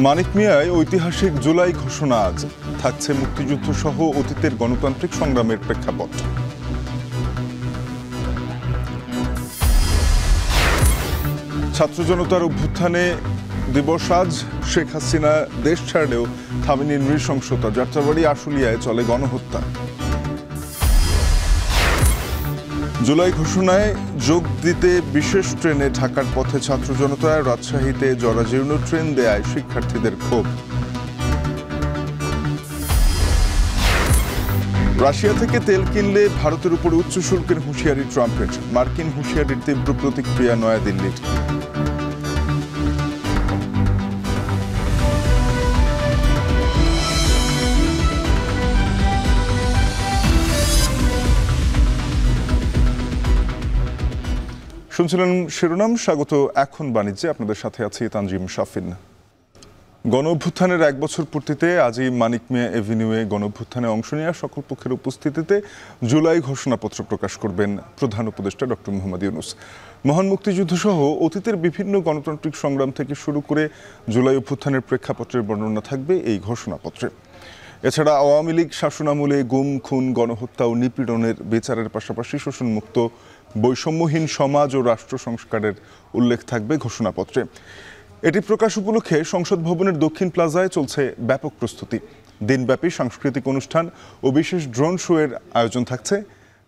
মানিক মিয়ায় ঐতিহাসিক জুলাই ঘোষণা আজ থাকছে মুক্তিযুদ্ধ সহ অতীতের গণতান্ত্রিক সংগ্রামের প্রেক্ষাপট। ছাত্র জনতার অভ্যুত্থানে দিবস আজ। শেখ হাসিনা দেশ ছাড়লেও থামেনি নৃশংসতা। যাত্রাবাড়ি আশুলিয়ায় চলে গণহত্যা। জুলাই ঘোষণায় যোগ দিতে বিশেষ ট্রেনে ঢাকার পথে ছাত্র জনতা। রাজশাহীতে জরাজীর্ণ ট্রেন দেয়ায় শিক্ষার্থীদের ক্ষোভ। রাশিয়া থেকে তেল কিনলে ভারতের উপর উচ্চ শুল্কের হুঁশিয়ারি ট্রাম্পের। মার্কিন হুঁশিয়ারির তীব্র প্রতিক্রিয়া নয়াদিল্লির। শুনছিলেন শিরোনাম। স্বাগত এখন বাণিজ্যে। আপনাদের সাথে আছি তানজিম শাফিন। গণ অভ্যুত্থানের 1 বছর পূর্তিতে আজই মানিক মিয়া এভিনিউয়ে গণ অভ্যুত্থানে অংশ নেওয়া সকল পক্ষের উপস্থিতিতে জুলাই ঘোষণাপত্র প্রকাশ করবেন প্রধান উপদেষ্টা ডক্টর মোহাম্মদ ইউনূস। মহান মুক্তিযুদ্ধ সহ অতীতের বিভিন্ন গণতান্ত্রিক সংগ্রাম থেকে শুরু করে জুলাই অভ্যুত্থানের প্রেক্ষাপটের বর্ণনা থাকবে এই ঘোষণাপত্রে। এছাড়া আওয়ামী লীগ শাসনামলে গুম, খুন, গণহত্যা ও নিপীড়নের বিচারের পাশাপাশি শোষণমুক্ত বৈষম্যহীন সমাজ ও রাষ্ট্র সংস্কারের উল্লেখ থাকবে ঘোষণাপত্রে। এটি প্রকাশ উপলক্ষে সংসদ ভবনের দক্ষিণ প্লাজায় চলছে ব্যাপক প্রস্তুতি। দিনব্যাপী সাংস্কৃতিক অনুষ্ঠান ও বিশেষ ড্রোন শো এর আয়োজন থাকছে।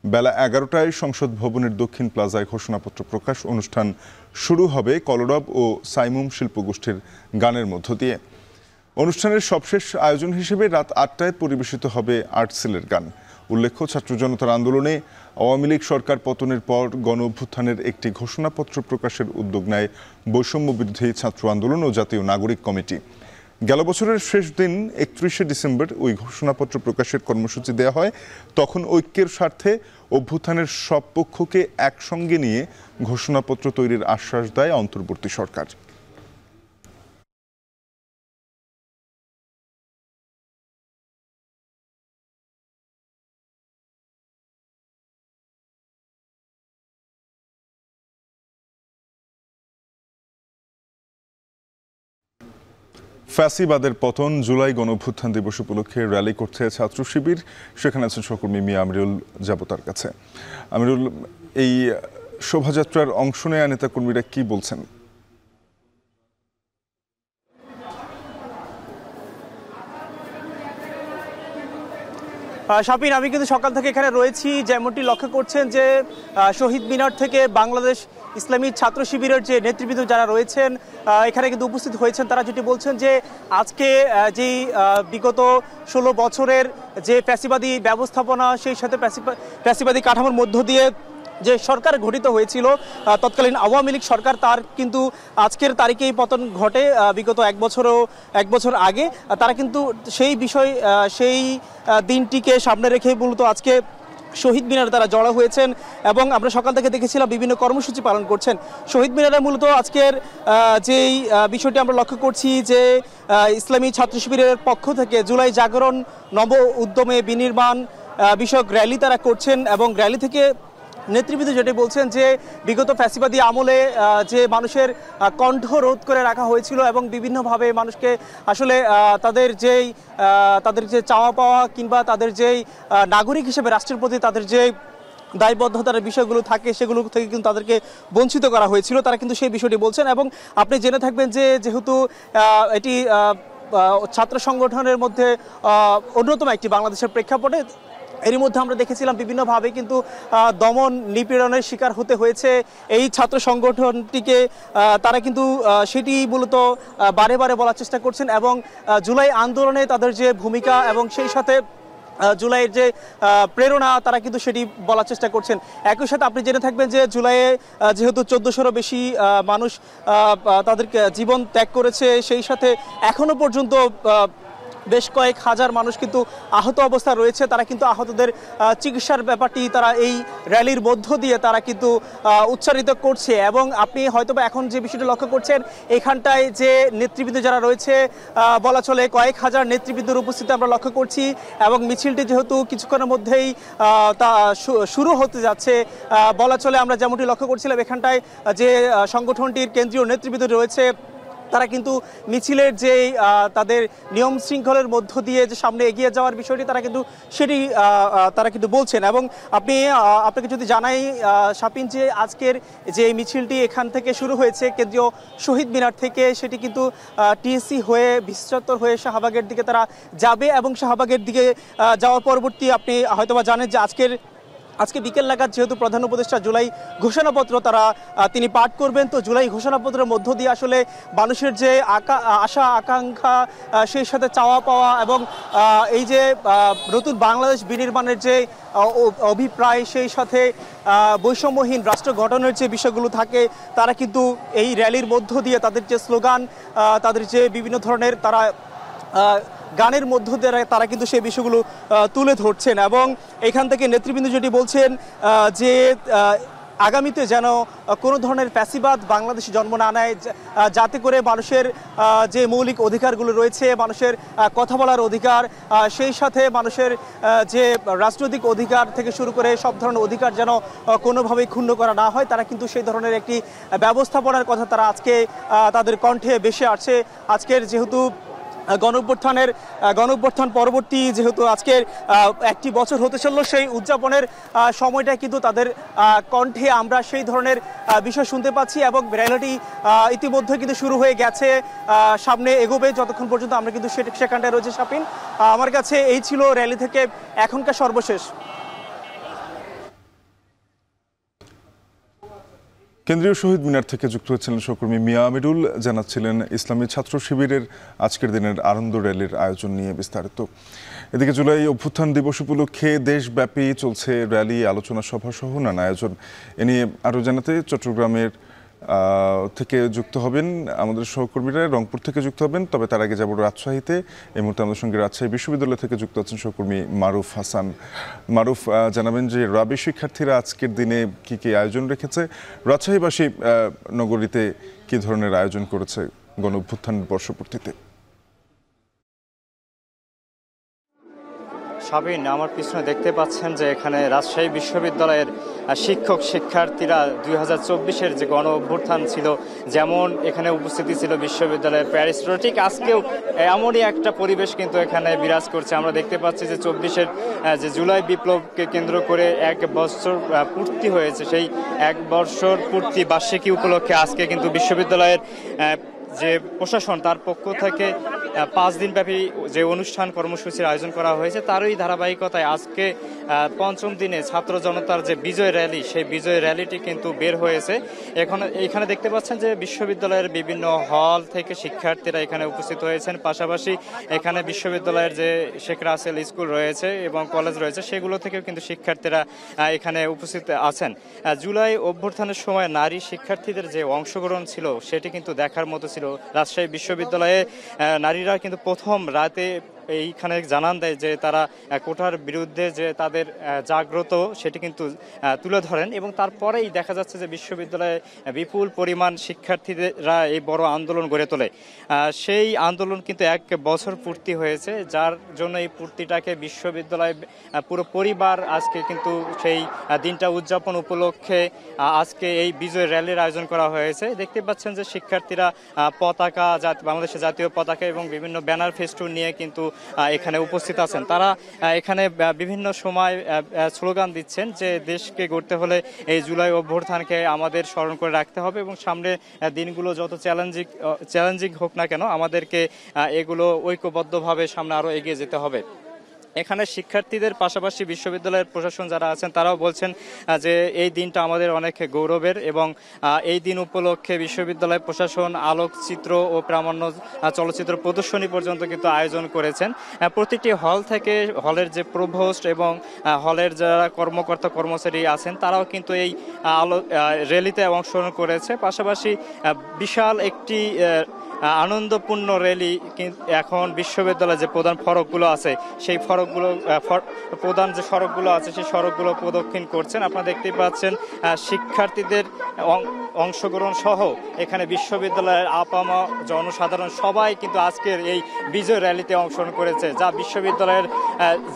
বেলা 11টায় সংসদ ভবনের দক্ষিণ প্লাজায় ঘোষণাপত্র প্রকাশ অনুষ্ঠান শুরু হবে কলরব ও সাইমুম শিল্পগোষ্ঠীর গানের মধ্য দিয়ে। অনুষ্ঠানের সবশেষ আয়োজন হিসেবে রাত 8টায় পরিবেশিত হবে আর্টসেলের গান। উল্লেখ্য, ছাত্র জনতার আন্দোলনে আওয়ামী লীগ সরকার পতনের পর গণ অভ্যুত্থানের একটি ঘোষণাপত্র প্রকাশের উদ্যোগ নেয় বৈষম্য বিরোধী ছাত্র আন্দোলন ও জাতীয় নাগরিক কমিটি। গেল বছরের শেষ দিন 31শে ডিসেম্বর ওই ঘোষণাপত্র প্রকাশের কর্মসূচি দেওয়া হয়। তখন ঐক্যের স্বার্থে অভ্যুত্থানের সব পক্ষকে একসঙ্গে নিয়ে ঘোষণাপত্র তৈরির আশ্বাস দেয় অন্তর্বর্তী সরকার। ফ্যাসিবাদের পতন জুলাই গণঅভ্যুত্থান দিবস উপলক্ষে র্যালি করছে ছাত্র শিবির। সেখানে আছেন সহকর্মী মিয়া আমিরুল, যাব তার কাছে। আমিরুল, এই শোভাযাত্রার অংশ নেয়া নেতাকর্মীরা কি বলছেন? শাফিন, আমি কিন্তু সকাল থেকে এখানে রয়েছি। যেমনটি লক্ষ্য করছেন যে শহীদ মিনার থেকে বাংলাদেশ ইসলামী ছাত্র শিবিরের যে নেতৃবৃন্দ যারা রয়েছেন এখানে কিন্তু উপস্থিত হয়েছেন। তারা যেটি বলছেন যে আজকে যেই বিগত 16 বছরের যে ফ্যাসিবাদী ব্যবস্থাপনা, সেই সাথে ফ্যাসিবাদী কাঠামোর মধ্য দিয়ে যে সরকার গঠিত হয়েছিল তৎকালীন আওয়ামী লীগ সরকার, তার কিন্তু আজকের তারিখেই পতন ঘটে। বিগত 1 বছর আগে তারা কিন্তু সেই সেই দিনটিকে সামনে রেখে মূলত আজকে শহীদ মিনারে তারা জড়ো হয়েছেন এবং আমরা সকাল থেকে দেখেছিলাম বিভিন্ন কর্মসূচি পালন করছেন। শহীদ মিনারে মূলত আজকের যেই বিষয়টি আমরা লক্ষ্য করছি যে ইসলামী ছাত্র শিবিরের পক্ষ থেকে জুলাই জাগরণ নব উদ্যমে বিনির্মাণ বিষয়ক র্যালি তারা করছেন এবং র্যালি থেকে নেতৃবৃন্দ যেটি বলছেন যে বিগত ফ্যাসিবাদী আমলে যে মানুষের কণ্ঠ রোধ করে রাখা হয়েছিল এবং বিভিন্নভাবে মানুষকে আসলে তাদের যে চাওয়া পাওয়া কিংবা তাদের যেই নাগরিক হিসেবে রাষ্ট্রের প্রতি তাদের যে দায়বদ্ধতার বিষয়গুলো থাকে সেগুলো থেকে কিন্তু তাদেরকে বঞ্চিত করা হয়েছিল। তারা কিন্তু সেই বিষয়টি বলছেন এবং আপনি জেনে থাকবেন যে যেহেতু এটি ছাত্র সংগঠনের মধ্যে অন্যতম একটি বাংলাদেশের প্রেক্ষাপটে, এরই মধ্যে আমরা দেখেছিলাম বিভিন্নভাবে কিন্তু দমন নিপীড়নের শিকার হতে হয়েছে এই ছাত্র সংগঠনটিকে। তারা কিন্তু সেটি মূলত বারে বারে বলার চেষ্টা করছেন এবং জুলাই আন্দোলনে তাদের যে ভূমিকা এবং সেই সাথে জুলাইয়ের যে প্রেরণা তারা কিন্তু সেটি বলার চেষ্টা করছেন। একই সাথে আপনি জেনে থাকবেন যে জুলাইয়ে যেহেতু 1400-রও বেশি মানুষ তাদের জীবন ত্যাগ করেছে, সেই সাথে এখনো পর্যন্ত বেশ কয়েক হাজার মানুষ কিন্তু আহত অবস্থা রয়েছে। তারা কিন্তু আহতদের চিকিৎসার ব্যাপারটি তারা এই র্যালির মধ্য দিয়ে তারা কিন্তু উচ্চারিত করছে এবং আপনি হয়তোবা এখন যে বিষয়টি লক্ষ্য করছেন এখানটায় যে নেতৃবৃন্দ যারা রয়েছে বলা চলে কয়েক হাজার নেতৃবৃন্দের উপস্থিতি আমরা লক্ষ্য করছি এবং মিছিলটি যেহেতু কিছুক্ষণের মধ্যেই তা শুরু হতে যাচ্ছে বলা চলে, আমরা যেমনটি লক্ষ্য করছিলাম এখানটায় যে সংগঠনটির কেন্দ্রীয় নেতৃবৃন্দ রয়েছে তারা কিন্তু মিছিলের যে তাদের নিয়ম শৃঙ্খলের মধ্য দিয়ে যে সামনে এগিয়ে যাওয়ার বিষয়টি তারা কিন্তু সেটি তারা কিন্তু বলছেন। এবং আপনাকে যদি জানাই শাপিন, যে আজকের যে মিছিলটি এখান থেকে শুরু হয়েছে কেন্দ্রীয় শহীদ মিনার থেকে, সেটি কিন্তু টিএসসি হয়ে বিশ চত্বর হয়ে শাহবাগের দিকে তারা যাবে এবং শাহবাগের দিকে যাওয়ার পরবর্তী আপনি হয়তোবা জানেন যে আজকে বিকেল নাগাদ যেহেতু প্রধান উপদেষ্টা জুলাই ঘোষণাপত্র তিনি পাঠ করবেন, তো জুলাই ঘোষণাপত্রের মধ্য দিয়ে আসলে মানুষের যে আশা আকাঙ্ক্ষা, সেই সাথে চাওয়া পাওয়া এবং এই যে নতুন বাংলাদেশ বিনির্মাণের যে অভিপ্রায়, সেই সাথে বৈষম্যহীন রাষ্ট্র গঠনের যে বিষয়গুলো থাকে, তারা কিন্তু এই র্যালির মধ্য দিয়ে তাদের যে স্লোগান, তাদের যে বিভিন্ন ধরনের তারা গানের মধ্য দিয়ে তারা কিন্তু সেই বিষয়গুলো তুলে ধরছেন। এবং এখান থেকে নেতৃবৃন্দ যেটি বলছেন যে আগামীতে যেন কোনো ধরনের ফ্যাসিবাদ বাংলাদেশে জন্ম না নেয়, যাতে করে মানুষের যে মৌলিক অধিকারগুলো রয়েছে, মানুষের কথা বলার অধিকার, সেই সাথে মানুষের যে রাজনৈতিক অধিকার থেকে শুরু করে সব ধরনের অধিকার যেন কোনোভাবেই ক্ষুণ্ণ করা না হয়, তারা কিন্তু সেই ধরনের একটি ব্যবস্থাপনার কথা তারা আজকে তাদের কণ্ঠে ভেসে আসছে। আজকের যেহেতু গণঅভ্যুত্থান পরবর্তী যেহেতু আজকের একটি বছর হতে চললো, সেই উদযাপনের সময়টা কিন্তু তাদের কণ্ঠে আমরা সেই ধরনের বিষয় শুনতে পাচ্ছি। এবং র্যালিটি ইতিমধ্যে কিন্তু শুরু হয়ে গেছে, সামনে এগোবে যতক্ষণ পর্যন্ত আমরা কিন্তু সেখানটায় রয়েছে। শাপিন, আমার কাছে এই ছিল র্যালি থেকে এখনকার সর্বশেষ। কেন্দ্রীয় শহীদ মিনার থেকে যুক্ত হয়েছিলেন সহকর্মী মিয়া আমিরুল, জানাচ্ছিলেন ইসলামী ছাত্র শিবিরের আজকের দিনের আনন্দ র্যালির আয়োজন নিয়ে বিস্তারিত। এদিকে জুলাই অভ্যুত্থান দিবস উপলক্ষে দেশব্যাপী চলছে র্যালি, আলোচনা সভা সহ নানা আয়োজন। এ নিয়ে আরও জানাতে চট্টগ্রামের থেকে যুক্ত হবেন আমাদের সহকর্মীরা, রংপুর থেকে যুক্ত হবেন। তবে তার আগে যাব রাজশাহীতে। এই মুহূর্তে আমাদের সঙ্গে রাজশাহী বিশ্ববিদ্যালয় থেকে যুক্ত আছেন সহকর্মী মারুফ হাসান। মারুফ, জানাবেন যে রাবি শিক্ষার্থীরা আজকের দিনে কি কি আয়োজন রেখেছে, রাজশাহীবাসী নগরীতে কি ধরনের আয়োজন করেছে গণ অভ্যুত্থান বর্ষপূর্তিতে? শাবিন, আমার পিছনে দেখতে পাচ্ছেন যে এখানে রাজশাহী বিশ্ববিদ্যালয়ের শিক্ষক শিক্ষার্থীরা 2024-এর যে গণ অভ্যুত্থান ছিল, যেমন এখানে উপস্থিতি ছিল বিশ্ববিদ্যালয়ের প্যারিস্টরা, ঠিক আজকেও এমনই একটা পরিবেশ কিন্তু এখানে বিরাজ করছে। আমরা দেখতে পাচ্ছি যে 24-এর যে জুলাই বিপ্লবকে কেন্দ্র করে 1 বছর পূর্তি হয়েছে, সেই 1 বছর পূর্তি বার্ষিকী উপলক্ষে আজকে কিন্তু বিশ্ববিদ্যালয়ের যে প্রশাসন তার পক্ষ থেকে 5 দিনব্যাপী যে অনুষ্ঠান কর্মসূচির আয়োজন করা হয়েছে, তারই ধারাবাহিকতায় আজকে 5ম দিনে ছাত্র জনতার যে বিজয় র্যালি, সেই বিজয় র্যালিটি কিন্তু বের হয়েছে। এখানে দেখতে পাচ্ছেন যে বিশ্ববিদ্যালয়ের বিভিন্ন হল থেকে শিক্ষার্থীরা এখানে উপস্থিত হয়েছেন। পাশাপাশি এখানে বিশ্ববিদ্যালয়ের যে শেখ রাসেল স্কুল রয়েছে এবং কলেজ রয়েছে, সেগুলো থেকেও কিন্তু শিক্ষার্থীরা এখানে উপস্থিত আছেন। জুলাই অভ্যুত্থানের সময় নারী শিক্ষার্থীদের যে অংশগ্রহণ ছিল, সেটি কিন্তু দেখার মতো ছিল। রাজশাহী বিশ্ববিদ্যালয়ে নারীরা কিন্তু প্রথম রাতে এইখানে জানান দেয় যে তারা কোটার বিরুদ্ধে যে তাদের জাগ্রত, সেটি কিন্তু তুলে ধরেন। এবং তারপরেই দেখা যাচ্ছে যে বিশ্ববিদ্যালয়ে বিপুল পরিমাণ শিক্ষার্থীরা এই বড় আন্দোলন গড়ে তোলে। সেই আন্দোলন কিন্তু 1 বছর পূর্তি হয়েছে, যার জন্য এই পূর্তিটাকে বিশ্ববিদ্যালয় পুরো পরিবার আজকে কিন্তু সেই দিনটা উদযাপন উপলক্ষে আজকে এই বিজয় র্যালির আয়োজন করা হয়েছে। দেখতে পাচ্ছেন যে শিক্ষার্থীরা পতাকা, বাংলাদেশের জাতীয় পতাকা এবং বিভিন্ন ব্যানার ফেস্টুন নিয়ে কিন্তু এখানে উপস্থিত আছেন। তারা এখানে বিভিন্ন সময় স্লোগান দিচ্ছেন যে দেশকে গড়তে হলে এই জুলাই অভ্যুত্থানকে আমাদের স্মরণ করে রাখতে হবে এবং সামনে দিনগুলো যত চ্যালেঞ্জিং হোক না কেন, আমাদেরকে এগুলো ঐক্যবদ্ধভাবে সামনে আরও এগিয়ে যেতে হবে। এখানে শিক্ষার্থীদের পাশাপাশি বিশ্ববিদ্যালয়ের প্রশাসন যারা আছেন, তারাও বলছেন যে এই দিনটা আমাদের অনেক গৌরবের এবং এই দিন উপলক্ষে বিশ্ববিদ্যালয় প্রশাসন আলোকচিত্র ও প্রামাণ্য চলচ্চিত্র প্রদর্শনী পর্যন্ত কিন্তু আয়োজন করেছেন। প্রতিটি হল থেকে হলের যে প্রভোস্ট এবং হলের যারা কর্মকর্তা কর্মচারী আছেন, তারাও কিন্তু এই র্যালিতে অংশগ্রহণ করেছে। পাশাপাশি বিশাল একটি আনন্দপূর্ণ র্যালি এখন বিশ্ববিদ্যালয়ে যে প্রধান ফটকগুলো আছে, সেই প্রধান যে সড়কগুলো আছে, সেই সড়কগুলো প্রদক্ষিণ করছেন। আপনারা দেখতেই পাচ্ছেন শিক্ষার্থীদের অংশগ্রহণ সহ এখানে বিশ্ববিদ্যালয়ের আপামা জনসাধারণ সবাই কিন্তু আজকের এই বিজয় র্যালিতে অংশগ্রহণ করেছে, যা বিশ্ববিদ্যালয়ের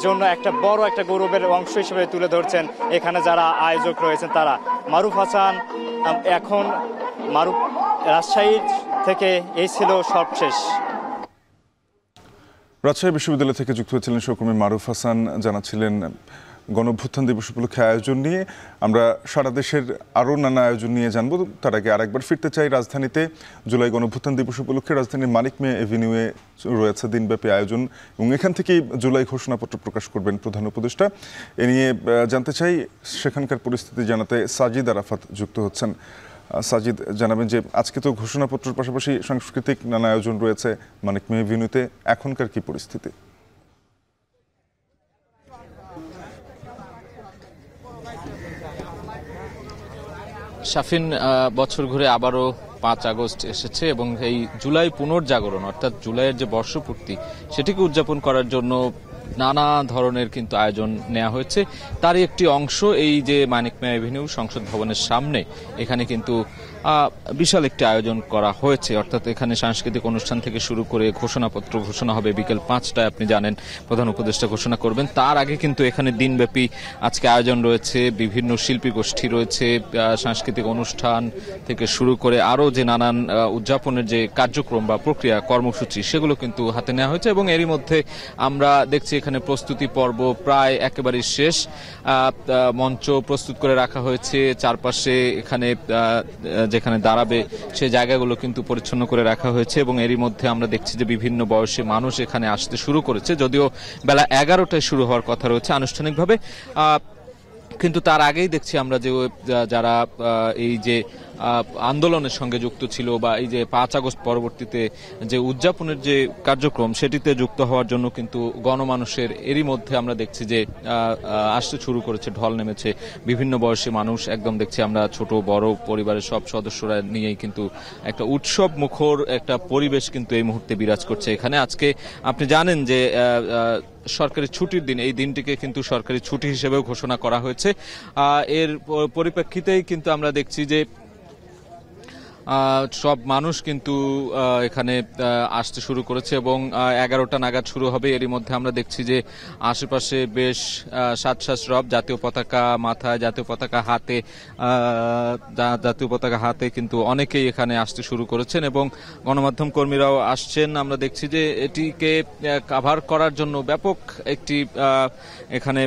জন্য একটা বড় একটা গৌরবের অংশ হিসেবে তুলে ধরছেন এখানে যারা আয়োজক রয়েছেন তারা। মারুফ হাসান, এখন রাজশাহী থেকে এই ছিল সর্বশেষ। রাজশাহী বিশ্ববিদ্যালয় থেকে যুক্ত হয়েছিলেন সহকর্মী মারুফ হাসান, জানাচ্ছিলেন গণঅভ্যুত্থান দিবস উপলক্ষে আয়োজন নিয়ে। আমরা সারা দেশের আরও নানা আয়োজন নিয়ে জানবো। তার আগে আরেকবার ফিরতে চাই রাজধানীতে। জুলাই গণঅভ্যুত্থান দিবস উপলক্ষে রাজধানীর মানিক মিয়া এভিনিউয়ে রয়েছে দিনব্যাপী আয়োজন এবং এখান থেকেই জুলাই ঘোষণাপত্র প্রকাশ করবেন প্রধান উপদেষ্টা। এ নিয়ে জানতে চাই, সেখানকার পরিস্থিতি জানাতে সাজিদ আরাফাত যুক্ত হচ্ছেন। সাজিদ, জানাবেন যে আজকে তো ঘোষণাপত্রের পাশাপাশি সাংস্কৃতিক নানা আয়োজন রয়েছে মানিক মিয়া এভিনিউতে, এখনকার কি পরিস্থিতি? শাফিন, বছর ঘুরে আবারও 5 আগস্ট এসেছে এবং এই জুলাই পুনর্জাগরণ অর্থাৎ জুলাইয়ের যে বর্ষপূর্তি সেটিকে উদযাপন করার জন্য নানা ধরনের কিন্তু আয়োজন নেওয়া হয়েছে। তারই একটি অংশ এই যে মানিক মিয়া এভিনিউ সংসদ ভবনের সামনে, এখানে কিন্তু বিশাল একটি আয়োজন করা হয়েছে। অর্থাৎ এখানে সাংস্কৃতিক অনুষ্ঠান থেকে শুরু করে ঘোষণাপত্র ঘোষণা হবে বিকেল 5টায়, আপনি জানেন প্রধান উপদেষ্টা ঘোষণা করবেন। তার আগে কিন্তু এখানে দিনব্যাপী আজকে আয়োজন রয়েছে, বিভিন্ন শিল্পী গোষ্ঠী রয়েছে, সাংস্কৃতিক অনুষ্ঠান থেকে শুরু করে আরও যে নানান উদযাপনের যে কার্যক্রম বা প্রক্রিয়া কর্মসূচি সেগুলো কিন্তু হাতে নেওয়া হয়েছে। এবং এরই মধ্যে আমরা দেখছি এখানে প্রস্তুতি পর্ব প্রায় একেবারেই শেষ। মঞ্চ প্রস্তুত করে রাখা হয়েছে, চারপাশে এখানে যেখানে দাঁড়াবে সেই জায়গাগুলো কিন্তু পরিচ্ছন্ন করে রাখা হয়েছে এবং এরই মধ্যে আমরা দেখছি যে বিভিন্ন বয়সী মানুষ এখানে আসতে শুরু করেছে। যদিও বেলা 11টায় শুরু হওয়ার কথা রয়েছে আনুষ্ঠানিকভাবে, কিন্তু তার আগেই দেখছি আমরা যে যারা এই যে আন্দোলনের সঙ্গে যুক্ত ছিল বা এই যে 5 আগস্ট পরবর্তীতে যে উদযাপনের যে কার্যক্রম সেটিতে যুক্ত হওয়ার জন্য কিন্তু গণমানুষের এরই মধ্যে আমরা দেখছি যে আসতে শুরু করেছে, ঢল নেমেছে। বিভিন্ন বয়সী মানুষ, একদম দেখছি আমরা ছোট বড় পরিবারের সব সদস্যরা নিয়েই কিন্তু একটা উৎসব মুখর একটা পরিবেশ কিন্তু এই মুহূর্তে বিরাজ করছে এখানে। আজকে আপনি জানেন যে সরকারি ছুটির দিন, এই দিনটিকে কিন্তু সরকারি ছুটি হিসেবেও ঘোষণা করা হয়েছে। এর পরিপ্রেক্ষিতেই কিন্তু আমরা দেখছি যে সব মানুষ কিন্তু এখানে আসতে শুরু করেছে এবং 11টা নাগাদ শুরু হবে। এরই মধ্যে আমরা দেখছি যে আশেপাশে বেশ সাজ রব, জাতীয় পতাকা মাথায়, জাতীয় পতাকা হাতে কিন্তু অনেকেই এখানে আসতে শুরু করেছেন এবং গণমাধ্যম কর্মীরাও আসছেন। আমরা দেখছি যে এটিকে কাভার করার জন্য ব্যাপক একটি এখানে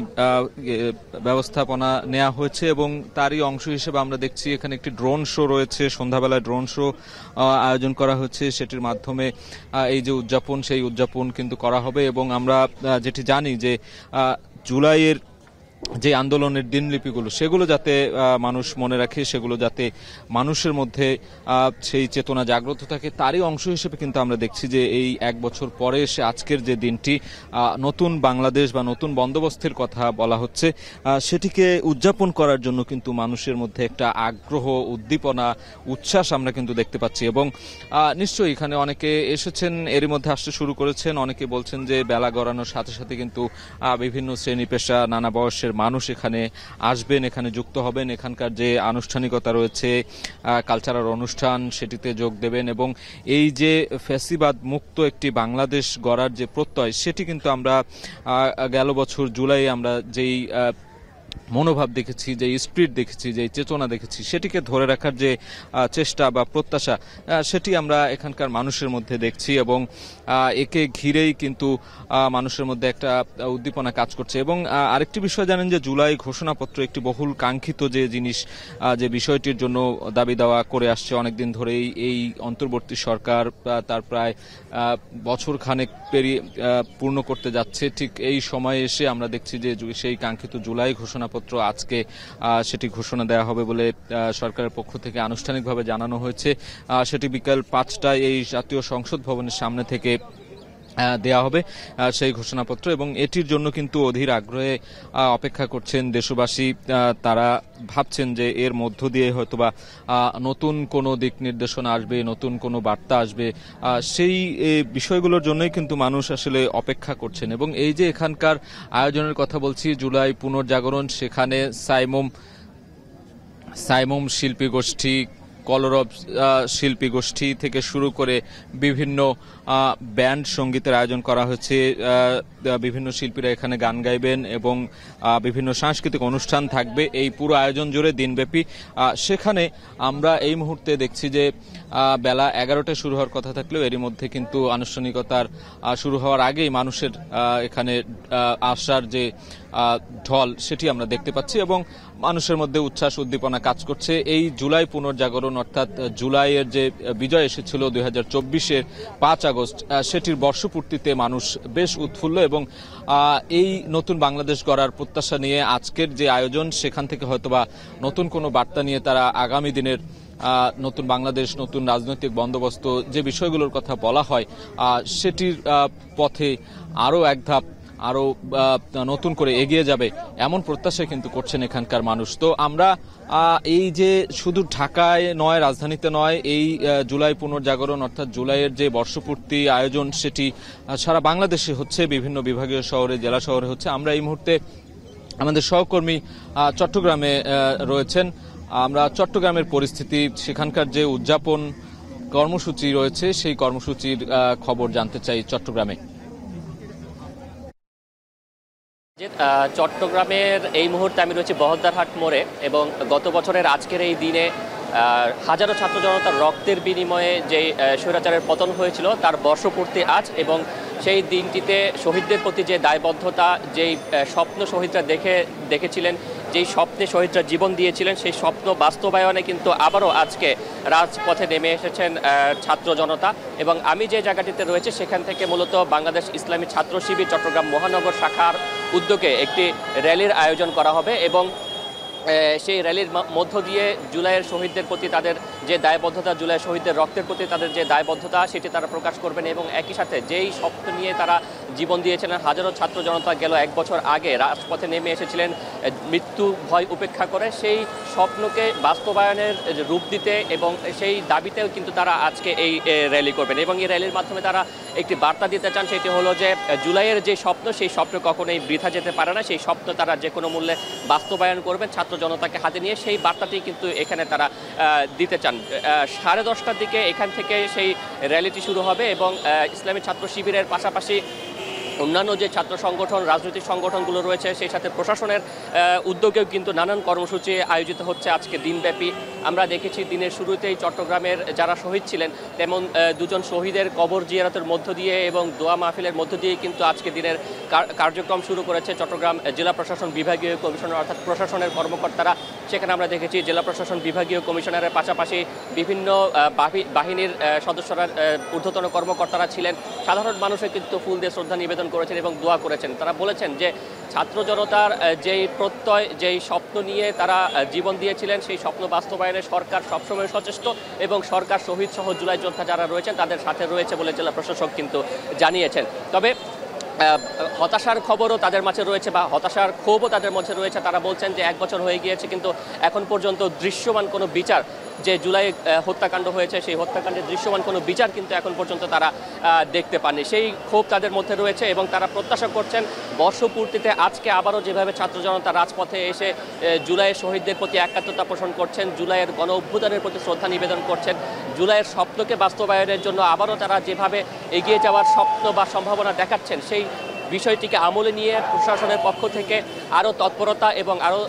ব্যবস্থাপনা নেওয়া হয়েছে এবং তারই অংশ হিসেবে আমরা দেখছি এখানে একটি ড্রোন শো রয়েছে। সন্ধ্যাবেলায় ড্রোন শো আয়োজন করা হচ্ছে, সেটির মাধ্যমে এই যে উদযাপন সেই উদযাপন কিন্তু করা হবে। এবং আমরা যেটি জানি যে জুলাইয়ের যে আন্দোলনের দিনলিপিগুলো সেগুলো যাতে মানুষ মনে রাখে, সেগুলো যাতে মানুষের মধ্যে সেই চেতনা জাগ্রত থাকে, তারই অংশ হিসেবে কিন্তু আমরা দেখছি যে এই 1 বছর পরে এসে আজকের যে দিনটি নতুন বাংলাদেশ বা নতুন বন্দোবস্তের কথা বলা হচ্ছে, সেটিকে উদযাপন করার জন্য কিন্তু মানুষের মধ্যে একটা আগ্রহ, উদ্দীপনা, উচ্ছ্বাস আমরা কিন্তু দেখতে পাচ্ছি। এবং নিশ্চয়ই এখানে অনেকে এসেছেন, এরই মধ্যে আসতে শুরু করেছেন। অনেকে বলছেন যে বেলা গড়ানোর সাথে সাথে কিন্তু বিভিন্ন শ্রেণী পেশা, নানা বয়সের মানুষ এখানে আসবেন, এখানে যুক্ত হবেন, এখানকার যে আনুষ্ঠানিকতা রয়েছে, কালচারাল অনুষ্ঠান সেটিতে যোগ দেবেন এবং এই যে ফ্যাসিবাদ মুক্ত একটি বাংলাদেশ গড়ার যে প্রত্যয়, সেটি কিন্তু আমরা গেল বছর জুলাই আমরা যেই মনোভাব দেখেছি, যে স্পিরিট দেখেছি, যে চেতনা দেখেছি, সেটিকে ধরে রাখার যে চেষ্টা বা প্রত্যাশা, সেটি আমরা এখানকার মানুষের মধ্যে দেখছি এবং একে ঘিরেই কিন্তু মানুষের মধ্যে একটা উদ্দীপনা কাজ করছে। এবং আরেকটি বিষয় জানেন যে জুলাই ঘোষণাপত্র একটি বহুল কাঙ্ক্ষিত যে জিনিস, যে বিষয়টির জন্য দাবি দেওয়া করে আসছে অনেকদিন ধরেই এই অন্তর্বর্তী সরকার, তার প্রায় বছর খানেক পেরিয়ে পূর্ণ করতে যাচ্ছে। ঠিক এই সময়ে এসে আমরা দেখছি যে সেই কাঙ্ক্ষিত জুলাই ঘোষণাপত্র আজকে সেটি ঘোষণা দেওয়া হবে বলে সরকারের পক্ষ থেকে আনুষ্ঠানিকভাবে জানানো হয়েছে। সেটি বিকাল 5টায় এই জাতীয় সংসদ ভবনের সামনে থেকে দেয়া হবে সেই ঘোষণাপত্র এবং এটির জন্য কিন্তু অধীর আগ্রহে অপেক্ষা করছেন দেশবাসী। তারা ভাবছেন যে এর মধ্য দিয়ে হয়তোবা নতুন কোনো দিক নির্দেশনা আসবে, নতুন কোনো বার্তা আসবে, সেই বিষয়গুলোর জন্যই কিন্তু মানুষ আসলে অপেক্ষা করছেন। এবং এই যে এখানকার আয়োজনের কথা বলছি, জুলাই পুনর্জাগরণ, সেখানে সাইমুম শিল্পী গোষ্ঠী, কলরব শিল্পী গোষ্ঠী থেকে শুরু করে বিভিন্ন ব্যান্ড সঙ্গীতের আয়োজন করা হয়েছে। বিভিন্ন শিল্পীরা এখানে গান গাইবেন এবং বিভিন্ন সাংস্কৃতিক অনুষ্ঠান থাকবে এই পুরো আয়োজন জুড়ে দিনব্যাপী। সেখানে আমরা এই মুহূর্তে দেখছি যে বেলা 11টায় শুরু হওয়ার কথা থাকলেও এরই মধ্যে কিন্তু আনুষ্ঠানিকতার শুরু হওয়ার আগেই মানুষের এখানে আসার যে ঢল সেটি আমরা দেখতে পাচ্ছি এবং মানুষের মধ্যে উচ্ছ্বাস উদ্দীপনা কাজ করছে। এই জুলাই পুনর্জাগরণ অর্থাৎ জুলাইয়ের যে বিজয় এসেছিল 2024-এর 5 আগস্ট, সেটির বর্ষপূর্তিতে মানুষ বেশ উৎফুল্ল এবং এই নতুন বাংলাদেশ গড়ার প্রত্যাশা নিয়ে আজকের যে আয়োজন সেখান থেকে হয়তোবা নতুন কোনো বার্তা নিয়ে তারা আগামী দিনের নতুন বাংলাদেশ, নতুন রাজনৈতিক বন্দোবস্ত যে বিষয়গুলোর কথা বলা হয় সেটির পথে আরও এক ধাপ আরো নতুন করে এগিয়ে যাবে এমন প্রত্যাশা কিন্তু করছেন এখানকার মানুষ। তো আমরা এই যে শুধু ঢাকায় নয়, রাজধানীতে নয়, এই জুলাই পুনর্জাগরণ অর্থাৎ জুলাইয়ের যে বর্ষপূর্তি আয়োজন সেটি সারা বাংলাদেশে হচ্ছে, বিভিন্ন বিভাগীয় শহরে, জেলা শহরে হচ্ছে। আমরা এই মুহূর্তে আমাদের সহকর্মী চট্টগ্রামে রয়েছেন। আমরা চট্টগ্রামের পরিস্থিতি, সেখানকার যে উদযাপন কর্মসূচি রয়েছে সেই কর্মসূচির খবর জানতে চাই চট্টগ্রামে। চট্টগ্রামের এই মুহূর্তে আমি রয়েছি বহদ্দারহাট মোড়ে এবং গত বছরের আজকের এই দিনে হাজারো ছাত্র জনতার রক্তের বিনিময়ে যে স্বৈরাচারের পতন হয়েছিল তার বর্ষপূর্তি আজ, এবং সেই দিনটিতে শহীদদের প্রতি যে দায়বদ্ধতা, যেই স্বপ্ন শহীদরা দেখেছিলেন, যেই স্বপ্নে শহীদরা জীবন দিয়েছিলেন, সেই স্বপ্ন বাস্তবায়নে কিন্তু আবারও আজকে রাজপথে নেমে এসেছেন ছাত্র জনতা। এবং আমি যে জায়গাটিতে রয়েছে সেখান থেকে মূলত বাংলাদেশ ইসলামী ছাত্র শিবির চট্টগ্রাম মহানগর শাখার উদ্যোগে একটি র্যালির আয়োজন করা হবে এবং সেই র্যালির মধ্য দিয়ে জুলাইয়ের শহীদদের প্রতি তাদের যে দায়বদ্ধতা, জুলাই শহীদদের রক্তের প্রতি তাদের যে দায়বদ্ধতা সেটি তারা প্রকাশ করবেন এবং একই সাথে যেই স্বপ্ন নিয়ে তারা জীবন দিয়েছিলেন, হাজারো ছাত্র জনতা গেল 1 বছর আগে রাজপথে নেমে এসেছিলেন মৃত্যু ভয় উপেক্ষা করে, সেই স্বপ্নকে বাস্তবায়নের রূপ দিতে এবং সেই দাবিতেও কিন্তু তারা আজকে এই র্যালি করবেন এবং এই র্যালির মাধ্যমে তারা একটি বার্তা দিতে চান। সেটি হলো যে জুলাইয়ের যে স্বপ্ন, সেই স্বপ্ন কখনোই বৃথা যেতে পারে না, সেই স্বপ্ন তারা যে কোনো মূল্যে বাস্তবায়ন করবেন ছাত্র জনতাকে হাতে নিয়ে, সেই বার্তাটি কিন্তু এখানে তারা দিতে চান। 10:30টার দিকে এখান থেকে সেই র্যালিটি শুরু হবে এবং ইসলামী ছাত্র শিবিরের পাশাপাশি অন্যান্য যে ছাত্র সংগঠন, রাজনৈতিক সংগঠনগুলো রয়েছে, সেই সাথে প্রশাসনের উদ্যোগেও কিন্তু নানান কর্মসূচি আয়োজিত হচ্ছে আজকে দিনব্যাপী। আমরা দেখেছি দিনের শুরুতেই চট্টগ্রামের যারা শহীদ ছিলেন তেমন 2 জন শহীদের কবর জিয়ারতের মধ্য দিয়ে এবং দোয়া মাহফিলের মধ্য দিয়ে কিন্তু আজকে দিনের কার্যক্রম শুরু করেছে চট্টগ্রাম জেলা প্রশাসন বিভাগীয় কমিশনার অর্থাৎ প্রশাসনের কর্মকর্তারা। সেখানে আমরা দেখেছি জেলা প্রশাসন বিভাগীয় কমিশনারের পাশাপাশি বিভিন্ন বাহিনীর সদস্যরা, ঊর্ধ্বতন কর্মকর্তারা ছিলেন। সাধারণ মানুষও কিন্তু ফুল দিয়ে শ্রদ্ধা নিবেদন করেছেন এবং দোয়া করেছেন। তারা বলেছেন যে ছাত্র জনতার যেই প্রত্যয়, যেই স্বপ্ন নিয়ে তারা জীবন দিয়েছিলেন, সেই স্বপ্ন বাস্তবায়নে সরকার সবসময় সচেষ্ট এবং সরকার শহীদ সহ জুলাই যোদ্ধা যারা রয়েছেন তাদের সাথে রয়েছে বলে জেলা প্রশাসক কিন্তু জানিয়েছেন। তবে হতাশার খবরও তাদের মাঝে রয়েছে বা হতাশার ক্ষোভও তাদের মধ্যে রয়েছে। তারা বলছেন যে 1 বছর হয়ে গিয়েছে কিন্তু এখন পর্যন্ত দৃশ্যমান কোনো বিচার, যে জুলাই হত্যাকাণ্ড হয়েছে সেই হত্যাকাণ্ডের দৃশ্যমান কোনো বিচার কিন্তু এখন পর্যন্ত তারা দেখতে পাননি। সেই ক্ষোভ তাদের মধ্যে রয়েছে এবং তারা প্রত্যাশা করছেন বর্ষপূর্তিতে আজকে আবারও যেভাবে ছাত্র জনতা রাজপথে এসে জুলাইয়ের শহীদদের প্রতি একাত্মতা পোষণ করছেন, জুলাইয়ের গণ অভ্যুত্থানের প্রতি শ্রদ্ধা নিবেদন করছেন, জুলাইয়ের স্বপ্নকে বাস্তবায়নের জন্য আবারও তারা যেভাবে এগিয়ে যাওয়ার স্বপ্ন বা সম্ভাবনা দেখাচ্ছেন, সেই বিষয়টিকে আমলে নিয়ে প্রশাসনের পক্ষ থেকে আরও তৎপরতা এবং আরও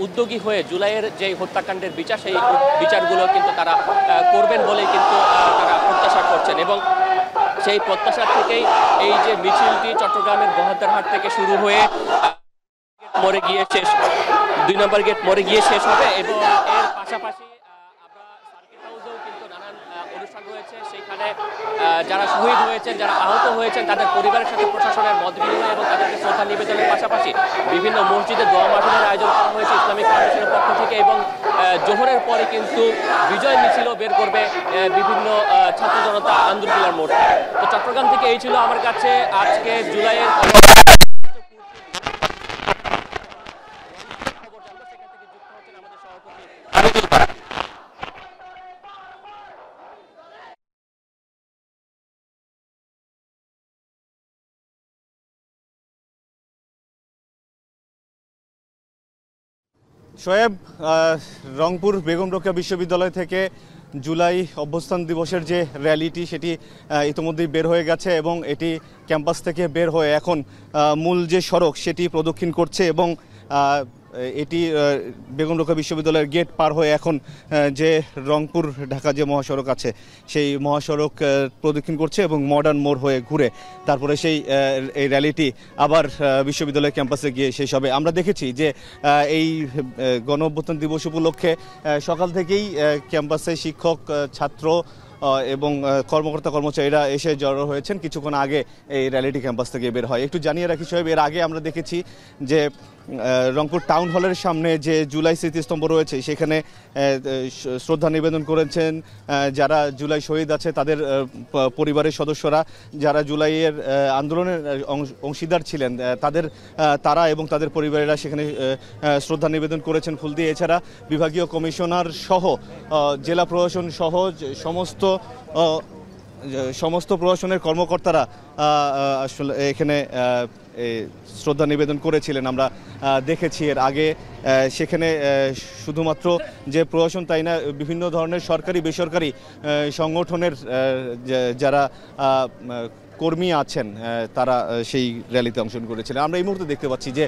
উদ্যোগী হয়ে জুলাইয়ের যে হত্যাকাণ্ডের বিচার, সেই বিচারগুলো কিন্তু তারা করবেন বলেই কিন্তু তারা প্রত্যাশা করছেন এবং সেই প্রত্যাশা থেকেই এই যে মিছিলটি চট্টগ্রামের বহদ্দারহাট থেকে শুরু হয়ে মোড়ে গিয়ে 2 নম্বর গেট মোড়ে গিয়ে শেষ হবে এবং এর পাশাপাশি আমরা সার্কিট হাউসেও কিন্তু নানান অনুষ্ঠান রয়েছে। সেখানে যারা শহীদ হয়েছেন, যারা আহত হয়েছেন তাদের পরিবারের সাথে প্রশাসনের মত বিনিময় এবং তাদেরকে শ্রদ্ধা নিবেদনের পাশাপাশি বিভিন্ন মসজিদে দোয়া মাহফিলের আয়োজন করা হয়েছে ইসলামিক ফাউন্ডেশনের পক্ষ থেকে এবং জোহরের পরে কিন্তু বিজয় মিছিলও বের করবে বিভিন্ন ছাত্র জনতা আন্দোলনের মোড়। তো চট্টগ্রাম থেকে এই ছিল আমার কাছে আজকে জুলাইয়ের শোয়েব, রংপুর বেগম রোকেয়া বিশ্ববিদ্যালয় থেকে জুলাই অভ্যুত্থান দিবসের যে র্যালিটি সেটি ইতিমধ্যেই বের হয়ে গেছে এবং এটি ক্যাম্পাস থেকে বের হয়ে এখন মূল যে সড়ক সেটি প্রদক্ষিণ করছে এবং এটি বেগম রোকেয়া বিশ্ববিদ্যালয়ের গেট পার হয়ে এখন যে রংপুর ঢাকা যে মহাসড়ক আছে সেই মহাসড়ক প্রদক্ষিণ করছে এবং মডার্ন মোড় হয়ে ঘুরে তারপরে এই র্যালিটি আবার বিশ্ববিদ্যালয় ক্যাম্পাসে গিয়ে শেষ হবে। আমরা দেখেছি যে এই গণ অভ্যুত্থান দিবস উপলক্ষে সকাল থেকেই ক্যাম্পাসে শিক্ষক, ছাত্র এবং কর্মকর্তা কর্মচারীরা এসে জড়ো হয়েছেন। কিছুক্ষণ আগে এই র্যালিটি ক্যাম্পাস থেকে বের হয়। একটু জানিয়ে রাখি সাহেব, এর আগে আমরা দেখেছি যে রংপুর টাউন হলের সামনে যে জুলাই স্মৃতিস্তম্ভ রয়েছে সেখানে শ্রদ্ধা নিবেদন করেছেন যারা জুলাই শহীদ আছে তাদের পরিবারের সদস্যরা, যারা জুলাইয়ের আন্দোলনের অংশীদার ছিলেন তারা এবং তাদের পরিবারেরা সেখানে শ্রদ্ধা নিবেদন করেছেন ফুল দিয়ে। এছাড়া বিভাগীয় কমিশনার সহ জেলা প্রশাসন সহ সমস্ত প্রশাসনের কর্মকর্তারা আসলে এখানে শ্রদ্ধা নিবেদন করেছিলেন। আমরা দেখেছি এর আগে সেখানে শুধুমাত্র যে প্রশাসন তাই না, বিভিন্ন ধরনের সরকারি বেসরকারি সংগঠনের যারা কর্মী আছেন তারা সেই র্যালিতে অংশগ্রহণ করেছিলেন। আমরা এই মুহূর্তে দেখতে পাচ্ছি যে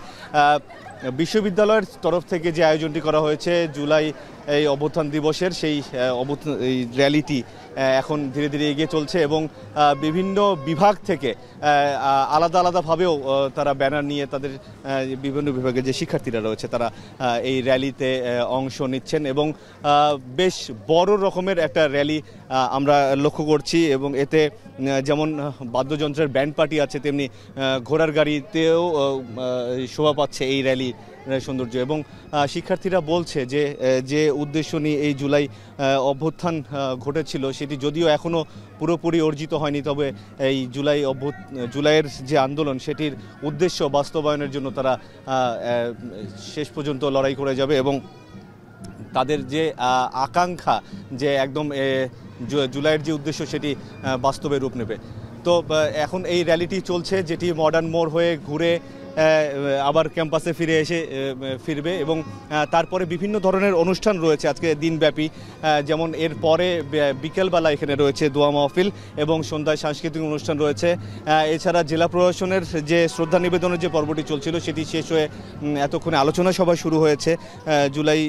বিশ্ববিদ্যালয়ের তরফ থেকে যে আয়োজনটি করা হয়েছে জুলাই এই অভ্যুত্থান দিবসের, সেই এই র্যালিটি এখন ধীরে ধীরে এগিয়ে চলছে এবং বিভিন্ন বিভাগ থেকে আলাদাভাবেও তারা ব্যানার নিয়ে তাদের বিভিন্ন বিভাগের যে শিক্ষার্থীরা রয়েছে তারা এই র্যালিতে অংশ নিচ্ছেন এবং বেশ বড় রকমের একটা র্যালি আমরা লক্ষ্য করছি এবং এতে যেমন বাদ্যযন্ত্রের ব্যান্ড পার্টি আছে তেমনি ঘোড়ার গাড়িতেও শোভা পাচ্ছে এই র্যালি সৌন্দর্য। এবং শিক্ষার্থীরা বলছে যে যে উদ্দেশ্য নিয়ে এই জুলাই অভ্যুত্থান ঘটেছিল সেটি যদিও এখনও পুরোপুরি অর্জিত হয়নি, তবে এই জুলাইয়ের যে আন্দোলন সেটির উদ্দেশ্য বাস্তবায়নের জন্য তারা শেষ পর্যন্ত লড়াই করে যাবে এবং তাদের যে আকাঙ্ক্ষা যে একদম জুলাইয়ের যে উদ্দেশ্য সেটি বাস্তবে রূপ নেবে। তো এখন এই র্যালিটি চলছে যেটি মডার্ন মোড় হয়ে ঘুরে আবার ক্যাম্পাসে ফিরবে এবং তারপরে বিভিন্ন ধরনের অনুষ্ঠান রয়েছে আজকে দিনব্যাপী, যেমন এর পরে বিকেলবেলা এখানে রয়েছে দোয়া মাহফিল এবং সন্ধ্যায় সাংস্কৃতিক অনুষ্ঠান রয়েছে। এছাড়া জেলা প্রশাসনের যে শ্রদ্ধা নিবেদনের যে পর্বটি চলছিল সেটি শেষ হয়ে এতক্ষণে আলোচনা সভা শুরু হয়েছে জুলাই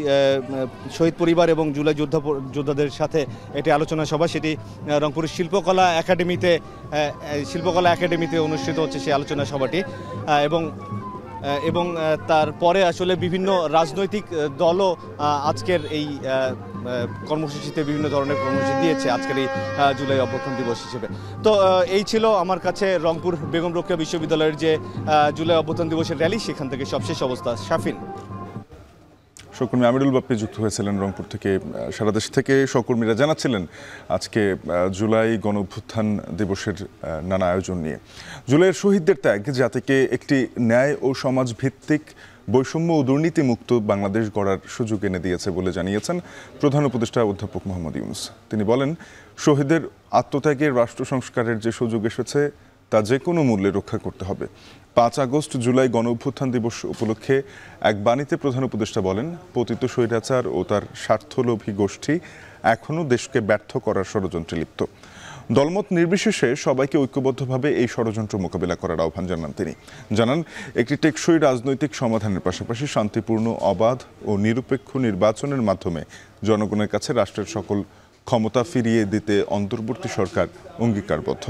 শহীদ পরিবার এবং জুলাই যোদ্ধাদের সাথে এটি আলোচনা সভা, সেটি রংপুরের শিল্পকলা একাডেমিতে অনুষ্ঠিত হচ্ছে সেই আলোচনা সভাটি। এবং তারপরে আসলে বিভিন্ন রাজনৈতিক দলও আজকের এই কর্মসূচিতে বিভিন্ন ধরনের কর্মসূচি দিয়েছে আজকের এই জুলাই অভ্যুত্থান দিবস হিসেবে। তো এই ছিল আমার কাছে রংপুর বেগম রোকেয়া বিশ্ববিদ্যালয়ের যে জুলাই অভ্যুত্থান দিবসের র্যালি, সেখান থেকে সবশেষ অবস্থা। শাফিন। সহকর্মী আমিরুল বাপ্পি যুক্ত হয়েছিলেন রংপুর থেকে। সারা দেশ থেকে সহকর্মীরা জানাচ্ছিলেন আজকে জুলাই গণ অভ্যুত্থান দিবসের নানা আয়োজন নিয়ে। জুলাইয়ের শহীদদের ত্যাগ জাতিকে একটি ন্যায় ও সমাজ ভিত্তিক বৈষম্য ও দুর্নীতিমুক্ত বাংলাদেশ গড়ার সুযোগ এনে দিয়েছে বলে জানিয়েছেন প্রধান উপদেষ্টা অধ্যাপক মোহাম্মদ ইউনূস। তিনি বলেন, শহীদের আত্মত্যাগের রাষ্ট্র সংস্কারের যে সুযোগ এসেছে তা যে কোনো মূল্যে রক্ষা করতে হবে। 5 আগস্ট জুলাই গণ অভ্যুত্থান দিবস উপলক্ষে এক বাণীতে প্রধান উপদেষ্টা বলেন, পতিত স্বৈরাচার ও তার স্বার্থলোভী গোষ্ঠী এখনও দেশকে ব্যর্থ করার ষড়যন্ত্রে লিপ্ত। দলমত নির্বিশেষে সবাইকে ঐক্যবদ্ধভাবে এই ষড়যন্ত্র মোকাবিলা করার আহ্বান জানান তিনি। জানান, একটি টেকসই রাজনৈতিক সমাধানের পাশাপাশি শান্তিপূর্ণ, অবাধ ও নিরপেক্ষ নির্বাচনের মাধ্যমে জনগণের কাছে রাষ্ট্রের সকল ক্ষমতা ফিরিয়ে দিতে অন্তর্বর্তী সরকার অঙ্গীকারবদ্ধ।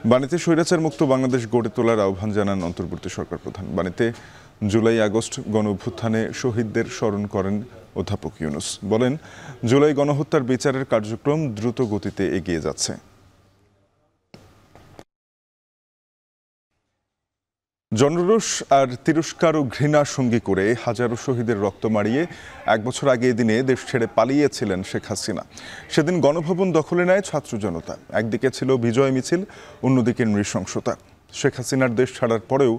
বাণীতে স্বৈরাচার মুক্ত বাংলাদেশ গড়ে তোলার আহ্বান জানান অন্তর্বর্তী সরকার প্রধান। বাণীতে জুলাই আগস্ট গণ অভ্যুত্থানে শহীদদের স্মরণ করেন অধ্যাপক ইউনূস। বলেন, জুলাই গণহত্যার বিচারের কার্যক্রম দ্রুত গতিতে এগিয়ে যাচ্ছে। জনরোষ আর তিরস্কার ও ঘৃণা সঙ্গী করে হাজারো শহীদের রক্ত মারিয়ে 1 বছর আগে দিনে দেশ ছেড়ে পালিয়েছিলেন শেখ হাসিনা। সেদিন গণভবন দখলে নেয় ছাত্র জনতা। একদিকে ছিল বিজয় মিছিল, অন্যদিকে নৃশংসতা। শেখ হাসিনার দেশ ছাড়ার পরেও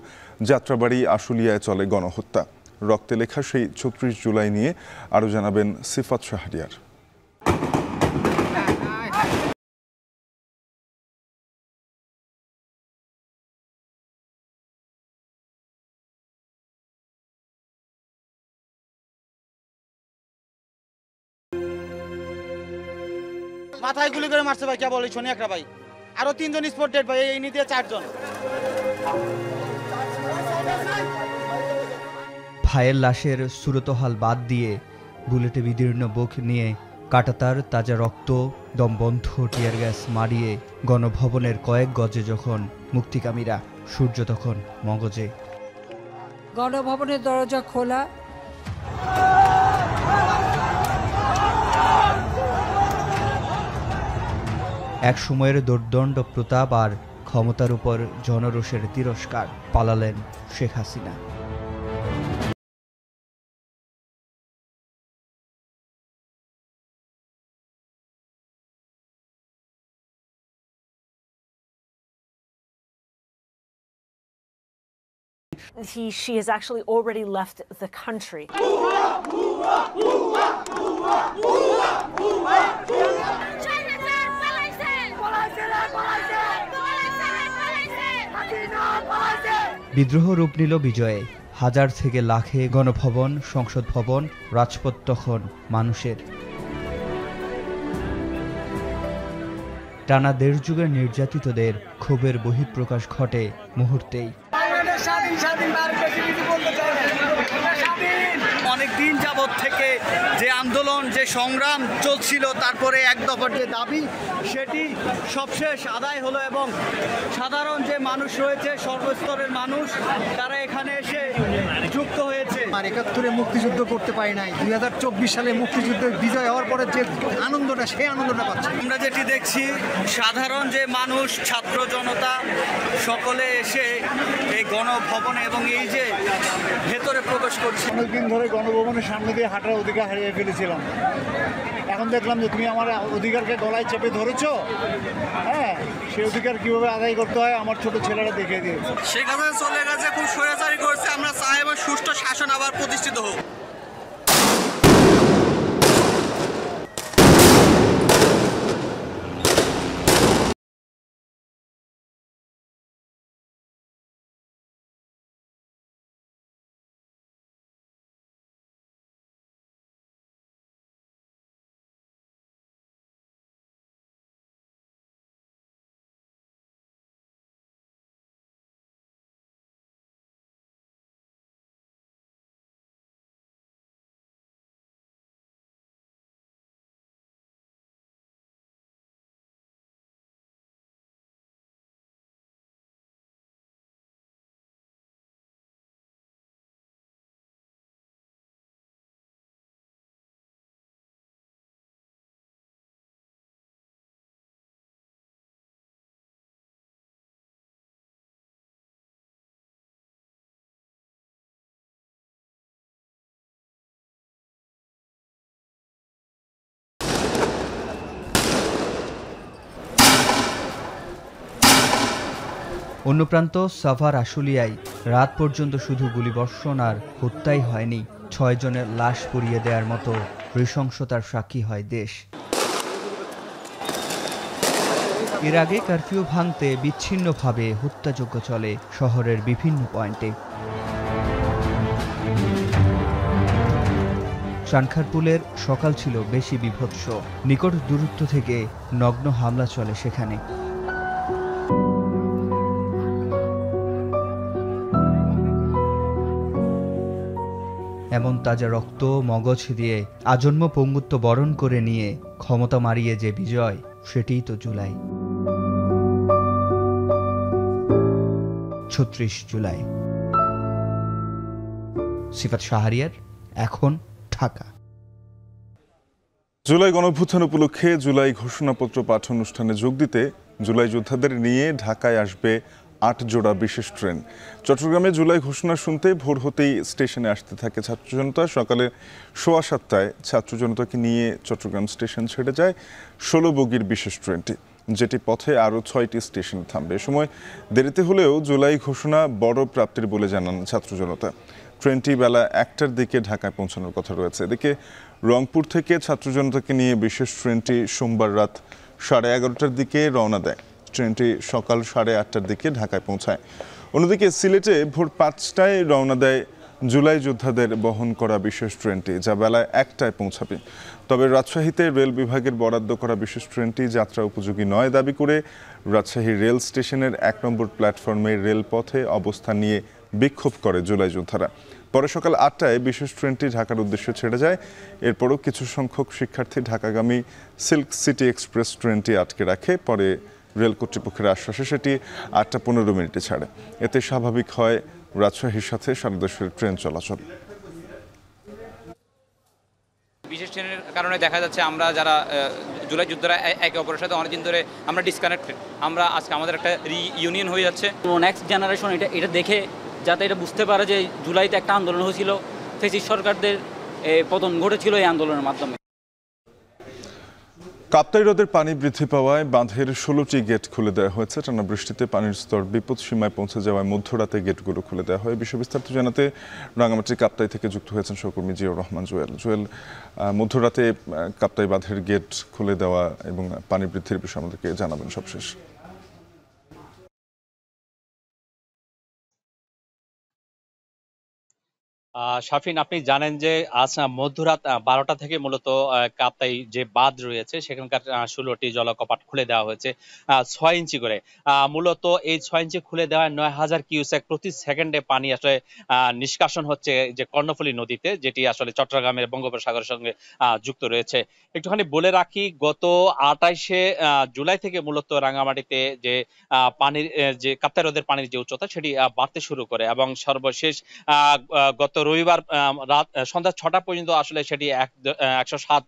যাত্রাবাড়ি আশুলিয়ায় চলে গণহত্যা। রক্তে লেখা সেই ৩৬ জুলাই নিয়ে আরও জানাবেন সিফাত শাহরিয়ার। মাথায় গুলি করে মারছে ভাই, কে বলে শুনি একটা ভাই, আরো 3 জন স্পট ডেড ভাই, এই নিতে 4 জন। ভাইয়ের লাশের সুরতহাল বাদ দিয়ে বুলেটে বিদীর্ণ বুক নিয়ে কাটাতার তাজা রক্ত, দমবন্ধ টিয়ার গ্যাস মারিয়ে গণভবনের কয়েক গজে যখন মুক্তিকামীরা, সূর্য তখন মগজে। গণভবনের দরজা খোলা, এক সময়ের দুর্দণ্ড প্রতাপ আর ক্ষমতার উপর জনরোষের তিরস্কার, পালালেন Sheikh Hasina. She has actually already left the country. বিদ্রোহ রূপ নিল বিজয়ে, হাজার থেকে লাখে গণভবন, সংসদ ভবন, রাজপথ তখন মানুষের। টানা 1.5 যুগের নির্যাতিতদের ক্ষোভের বহিঃপ্রকাশ ঘটে মুহূর্তেই। অনেক দিন যাবত থেকে যে আন্দোলন, যে সংগ্রাম চলছিল, তারপরে এক দফার যে দাবি, সেটি সবশেষ আদায় হলো এবং সাধারণ যে মানুষ রয়েছে, সর্বস্তরের মানুষ, তারা এখানে এসে যুক্ত হয়েছে। আর 71-এ মুক্তিযুদ্ধ করতে পারি নাই, 2024 সালে মুক্তিযুদ্ধের বিজয় হওয়ার পরে যে আনন্দটা, সেই আনন্দটা পাচ্ছি। আমরা যেটি দেখছি, সাধারণ যে মানুষ, ছাত্র জনতা সকলে এসে এই গণভবনে এবং এই যে ভেতরে প্রবেশ করছে। অনেকদিন ধরে গণভবনের সামনে দিয়ে হাঁটার অধিকার হারিয়ে ফেলেছিলাম, এখন দেখলাম যে তুমি আমার অধিকারকে গলায় চেপে ধরেছো। হ্যাঁ, সেই অধিকার কিভাবে আদায় করতে হয় আমার ছোট ছেলেরা দেখিয়ে দিয়েছে। সেখানে চলে গেছে, খুব স্বৈরাচারী করছে। আমরা চাই এবার সুষ্ঠু শাসন আবার প্রতিষ্ঠিত হোক। অন্য প্রান্ত সাভার আশুলিয়ায় রাত পর্যন্ত শুধু গুলিবর্ষণ আর হত্যাই হয়নি, 6 জনের লাশ পুড়িয়ে দেওয়ার মতো নৃশংসতার সাক্ষী হয় দেশ। এর আগে কারফিউ ভাঙতে বিচ্ছিন্নভাবে হত্যাযজ্ঞ চলে শহরের বিভিন্ন পয়েন্টে। শানখারপুলের সকাল ছিল বেশি বিভৎস, নিকট দূরত্ব থেকে নগ্ন হামলা চলে সেখানে। এমন তাজা রক্ত, মগজ দিয়ে আজন্ম পঙ্গুত্ব বরণ করে নিয়ে ক্ষমতা মারিয়ে যে বিজয়, সেটিই তো জুলাই। 36 জুলাই। সিফাত শাহরিয়ার, এখন, ঢাকা। জুলাই গণঅভ্যুত্থান উপলক্ষে জুলাই ঘোষণাপত্র পাঠ অনুষ্ঠানে যোগ দিতে জুলাই যোদ্ধাদের নিয়ে ঢাকায় আসবে 8 জোড়া বিশেষ ট্রেন। চট্টগ্রামে জুলাই ঘোষণা শুনতে ভোর হতেই স্টেশনে আসতে থাকে ছাত্র জনতা। সকালে 7:15 ছাত্র জনতাকে নিয়ে চট্টগ্রাম স্টেশন ছেড়ে যায় 16 বগির বিশেষ ট্রেনটি, যেটি পথে আরও 6টি স্টেশন থামবে। এ সময় দেরিতে হলেও জুলাই ঘোষণা বড় প্রাপ্তির বলে জানান ছাত্র জনতা। ট্রেনটি বেলা 1টার দিকে ঢাকায় পৌঁছানোর কথা রয়েছে। এদিকে রংপুর থেকে ছাত্র জনতাকে নিয়ে বিশেষ ট্রেনটি সোমবার রাত 11:30টার দিকে রওনা দেয়। ট্রেনটি সকাল 8:30টার দিকে ঢাকায় পৌঁছায়। অন্যদিকে সিলেটে ভোর 5টায় রওনা দেয় জুলাই যোদ্ধাদের বহন করা বিশেষ ট্রেনটি, যা বেলায় 1টায় পৌঁছাবে। তবে রাজশাহীতে রেল বিভাগের বরাদ্দ করা বিশেষ ট্রেনটি যাত্রা উপযোগী নয় দাবি করে রাজশাহী রেল স্টেশনের 1 নম্বর প্ল্যাটফর্মে রেলপথে অবস্থান নিয়ে বিক্ষোভ করে জুলাই যোদ্ধারা। পরে সকাল 8টায় বিশেষ ট্রেনটি ঢাকার উদ্দেশ্যে ছেড়ে যায়। এরপরও কিছু সংখ্যক শিক্ষার্থী ঢাকাগামী সিল্ক সিটি এক্সপ্রেস ট্রেনটি আটকে রাখে। পরে রেল কর্তৃপক্ষের আশ্বাসে সেটি 8টা 15 মিনিটে ছাড়ে। এতে স্বাভাবিক হয় রাজশাহীর সাথে সারা দেশের ট্রেন চলাচল। বিশেষ ট্রেনের কারণে দেখা যাচ্ছে আমরা যারা জুলাই যোদ্ধারা একে অপরের সাথে অনেকদিন ধরে আমরা ডিসকানেক্টেড, আমরা আজকে আমাদের একটা রিইউনিয়ন হয়ে যাচ্ছে। নেক্সট জেনারেশন এটা দেখে যাতে এটা বুঝতে পারে যে জুলাইতে একটা আন্দোলন হয়েছিল, ফ্যাসিস্ট সরকারদের পতন ঘটেছিল এই আন্দোলনের মাধ্যমে। কাপ্তাই হ্রদের পানি বৃদ্ধি পাওয়ায় বাঁধের 16টি গেট খুলে দেওয়া হয়েছে। টানা বৃষ্টিতে পানির স্তর বিপদ সীমায় পৌঁছে যাওয়ায় মধ্যরাতে গেটগুলো খুলে দেওয়া হয়। বিষয় বিস্তারিত জানাতে রাঙামাটির কাপ্তাই থেকে যুক্ত হয়েছেন সহকর্মী জিয়াউর রহমান জুয়েল। মধ্যরাতে কাপ্তাই বাঁধের গেট খুলে দেওয়া এবং পানি বৃদ্ধির বিষয়ে আমাদেরকে জানাবেন সবশেষ। শাফিন, আপনি জানেন যে আজ মধ্যরাত 12টা থেকে মূলত কাপ্তাই যে বাঁধ রয়েছে সেখানকার 16টি জলকপাট খুলে দেওয়া হয়েছে 6 ইঞ্চি করে। মূলত এই 6 ইঞ্চি খুলে দেওয়ায় 9000 কিউসেক প্রতি সেকেন্ডে পানি আসলে নিষ্কাশন হচ্ছে যে কর্ণফুলী নদীতে, যেটি আসলে চট্টগ্রামের বঙ্গোপসাগরের সঙ্গে যুক্ত রয়েছে। একটুখানি বলে রাখি, গত 28শে জুলাই থেকে মূলত রাঙামাটিতে যে পানির যে কাপ্তাই হ্রদের পানির যে উচ্চতা সেটি বাড়তে শুরু করে এবং সর্বশেষ গত রবিবার রাত সন্ধ্যা 6টা পর্যন্ত আসলে সেটি 107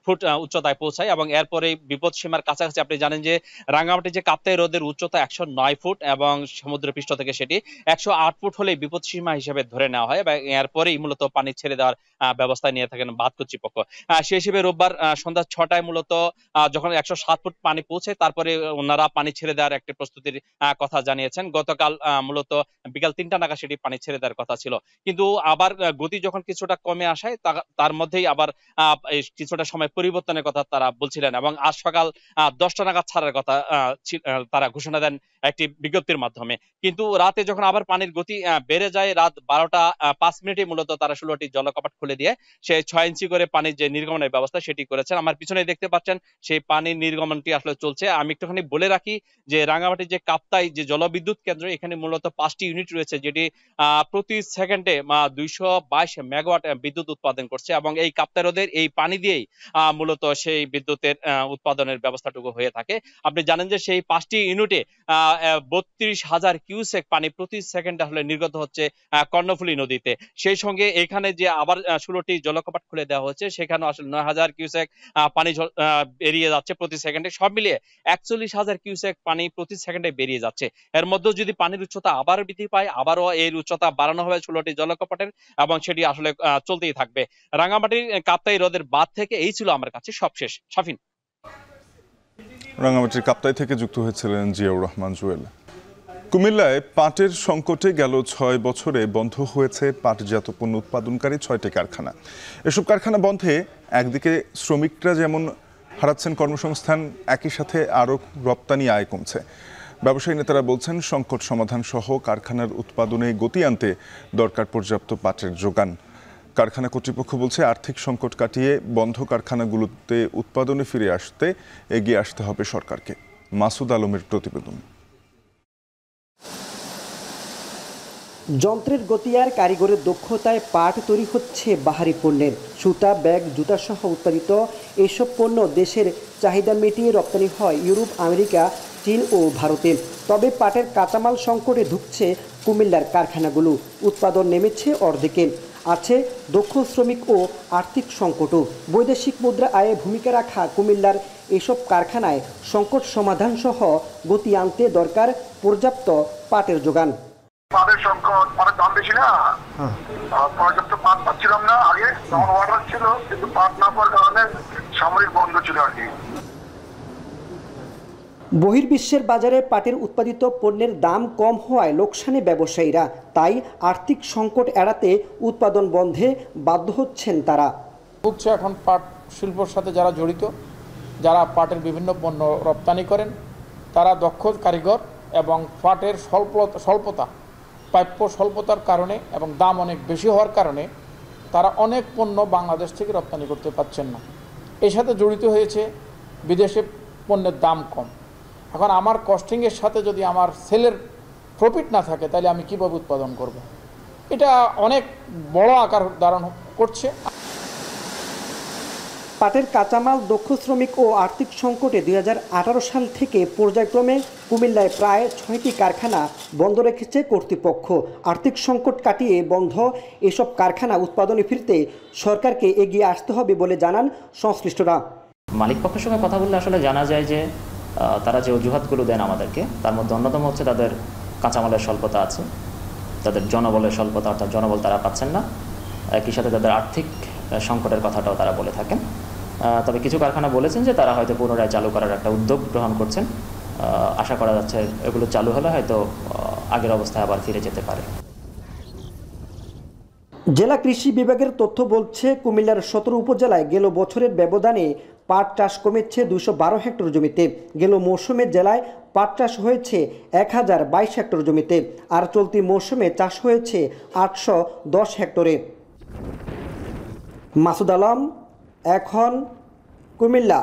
ফুট উচ্চতায় পৌঁছায় এবং এরপরে বিপদ সীমার কাছাকাছি। আপনি জানেন যে রাঙ্গামাটি যে কাপ্তাই হ্রদের উচ্চতা 109 ফুট এবং সমুদ্রপৃষ্ঠ থেকে সেটি 108 ফুট হলে বিপদ সীমা হিসেবে ধরে নেওয়া হয় এবং এরপরেই মূলত পানি ছেড়ে দেওয়ার ব্যবস্থা নিয়ে থাকেন বাঁধ কর্তৃপক্ষ। সেই হিসেবে রোববার সন্ধ্যা 6টায় মূলত যখন 107 ফুট পানি পৌঁছে তারপরে ওনারা পানি ছেড়ে দেওয়ার একটি প্রস্তুতির কথা জানিয়েছেন। গতকাল মূলত বিকাল 3টা নাগাদ সেটি পানি ছেড়ে দেওয়ার কথা ছিল, কিন্তু আবার গতি যখন কিছুটা কমে আসায় তার মধ্যেই আবার কিছুটা সময় পরিবর্তনের কথা তারা বলছিলেন এবং আজ সকাল 10টা নাগাদ ছাড়ার কথা তারা ঘোষণা দেন একটি বিজ্ঞপ্তির মাধ্যমে। কিন্তু রাতে যখন আবার পানির গতি বেড়ে যায়, রাত 12টা 5 মিনিটে মূলত তারা 16টি জলকপাট খুলে দিয়ে সেই 6 ইঞ্চি করে পানির যে নির্গমনের ব্যবস্থা সেটি করেছেন। আমার পিছনে দেখতে পাচ্ছেন সেই পানির নির্গমনটি আসলে চলছে। আমি একটুখানি বলে রাখি যে রাঙ্গামাটি যে কাপ্তাই যে জলবিদ্যুৎ কেন্দ্র, এখানে মূলত 5টি ইউনিট রয়েছে যেটি প্রতি সেকেন্ডে 222 মেগাওয়াট বিদ্যুৎ উৎপাদন করছে এবং এই কাপ্তাই হ্রদের এই পানি দিয়েই মূলত সেই বিদ্যুতের উৎপাদনের ব্যবস্থাটুকু হয়ে থাকে। আপনি জানেন যে সেই 5টি ইউনিটে 32,000 কিউসেক পানি প্রতি সেকেন্ডে আসলে নির্গত হচ্ছে কর্ণফুলী নদীতে। সেই সঙ্গে এখানে যে আবার 16টি জলকপাট খুলে দেওয়া হচ্ছে সেখানে আসলে 9000 কিউসেক পানি বেরিয়ে যাচ্ছে প্রতি সেকেন্ডে। সব মিলিয়ে 41,000 কিউসেক পানি প্রতি সেকেন্ডে বেরিয়ে যাচ্ছে। এর মধ্যে যদি পানির উচ্চতা আবার বৃদ্ধি পায়, আবারও এর উচ্চতা বাড়ানো হবে 16টি জলকপাটের এবং সেটি আসলে চলতেই থাকবে। রাঙ্গামাটির কাপ্তাই হ্রদের বাঁধ থেকে এই ছিল আমার কাছে সবশেষ। শাফিন। রাঙ্গামাটির কাপ্তাই থেকে যুক্ত হয়েছিলেন জিয়াউর রহমান জুয়েল। কুমিল্লায় পাটের সংকটে গেল 6 বছরে বন্ধ হয়েছে পাটজাত পণ্য উৎপাদনকারী 6টি কারখানা। এসব কারখানা বন্ধে একদিকে শ্রমিকরা যেমন হারাচ্ছেন কর্মসংস্থান, একই সাথে আরও রপ্তানি আয় কমছে। ব্যবসায়ী নেতারা বলছেন সংকট সমাধান সহ কারখানার উৎপাদনে গতি আনতে দরকার পর্যাপ্ত পাটের যোগান। কারখানা কর্তৃপক্ষ বলছে আর্থিক সংকট কাটিয়ে বন্ধ কারখানাগুলোতে উৎপাদনে ফিরে আসতে এগিয়ে আসতে হবে সরকারকে। মাসুদ আলমের প্রতিবেদন। যন্ত্রের গতি আর কারিগরের দক্ষতায় পাট তৈরি হচ্ছে বাহারি পণ্যের। সুতা, ব্যাগ, জুতা সহ উৎপাদিত এসব পণ্য দেশের চাহিদা মিটিয়ে রপ্তানি হয় ইউরোপ, আমেরিকা, চীন ও ভারতে। তবে পাটের কাঁচামাল সংকটে ঢুকছে কুমিল্লার কারখানাগুলো। উৎপাদন নেমেছে অর্ধেকে। আছে দক্ষ শ্রমিক ও আর্থিক সংকটও। বৈদেশিক মুদ্রা আয়ে ভূমিকা রাখা কুমিল্লার এসব কারখানায় সংকট সমাধান সহ গতি আনতে দরকার পর্যাপ্ত পাটের যোগান। পাটের সংকট, পাটের দাম বেশি না, পর্যাপ্ত পাট পাচ্ছিলাম না আগে, তখন অর্ডার ছিল কিন্তু পাট না পাওয়ার কারণে সামরিক বন্ধ ছিল আর কি। বহির্বিশ্বের বাজারে পাটের উৎপাদিত পণ্যের দাম কম হওয়ায় লোকসানে ব্যবসায়ীরা। তাই আর্থিক সংকট এড়াতে উৎপাদন বন্ধে বাধ্য হচ্ছেন তারা। হচ্ছে এখন পাট শিল্পর সাথে যারা জড়িত, যারা পাটের বিভিন্ন পণ্য রপ্তানি করেন, তারা দক্ষ কারিগর এবং পাটের স্বল্পতা প্রাপ্য স্বল্পতার কারণে এবং দাম অনেক বেশি হওয়ার কারণে তারা অনেক পণ্য বাংলাদেশ থেকে রপ্তানি করতে পারছেন না। এর সাথে জড়িত হয়েছে বিদেশে পণ্যের দাম কম। এখন আমার কস্টিংয়ের সাথে যদি আমার সেলের প্রফিট না থাকে তাহলে আমি কীভাবে উৎপাদন করব। এটা অনেক বড় আকার ধারণ করছে। পাটের কাঁচামাল, দক্ষ শ্রমিক ও আর্থিক সংকটে 2018 সাল থেকে পর্যায়ক্রমে কুমিল্লায় প্রায় 6টি কারখানা বন্ধ রেখেছে কর্তৃপক্ষ। আর্থিক সংকট কাটিয়ে বন্ধ এসব কারখানা উৎপাদনে ফিরতে সরকারকে এগিয়ে আসতে হবে বলে জানান সংশ্লিষ্টরা। মালিক পক্ষের সঙ্গে কথা বললে আসলে জানা যায় যে তারা যে অজুহাতগুলো দেন আমাদেরকে, তার মধ্যে অন্যতম হচ্ছে তাদের কাঁচামালের স্বল্পতা আছে, তাদের জনবলের স্বল্পতা, অর্থাৎ জনবল তারা পাচ্ছেন না। একই সাথে তাদের আর্থিক সংকটের কথাটাও তারা বলে থাকেন। তবে কিছু কারখানা বলেছেন যে তারা হয়তো পুনরায় চালু করার একটা উদ্যোগ গ্রহণ করছেন। আশা করা যাচ্ছে এগুলো চালু হলে হয়তো আগের অবস্থায় আবার ফিরে যেতে পারে। জেলা কৃষি বিভাগের তথ্য বলছে কুমিল্লার 17 উপজেলায় গেল বছরের ব্যবধানে পাট চাষ কমেছে 212 হেক্টর জমিতে। গেল মৌসুমে জেলায় পাট চাষ হয়েছে 1022 হেক্টর জমিতে, আর চলতি মৌসুমে চাষ হয়েছে 810 হেক্টরে। মাসুদ আলম, এখন কুমিল্লা।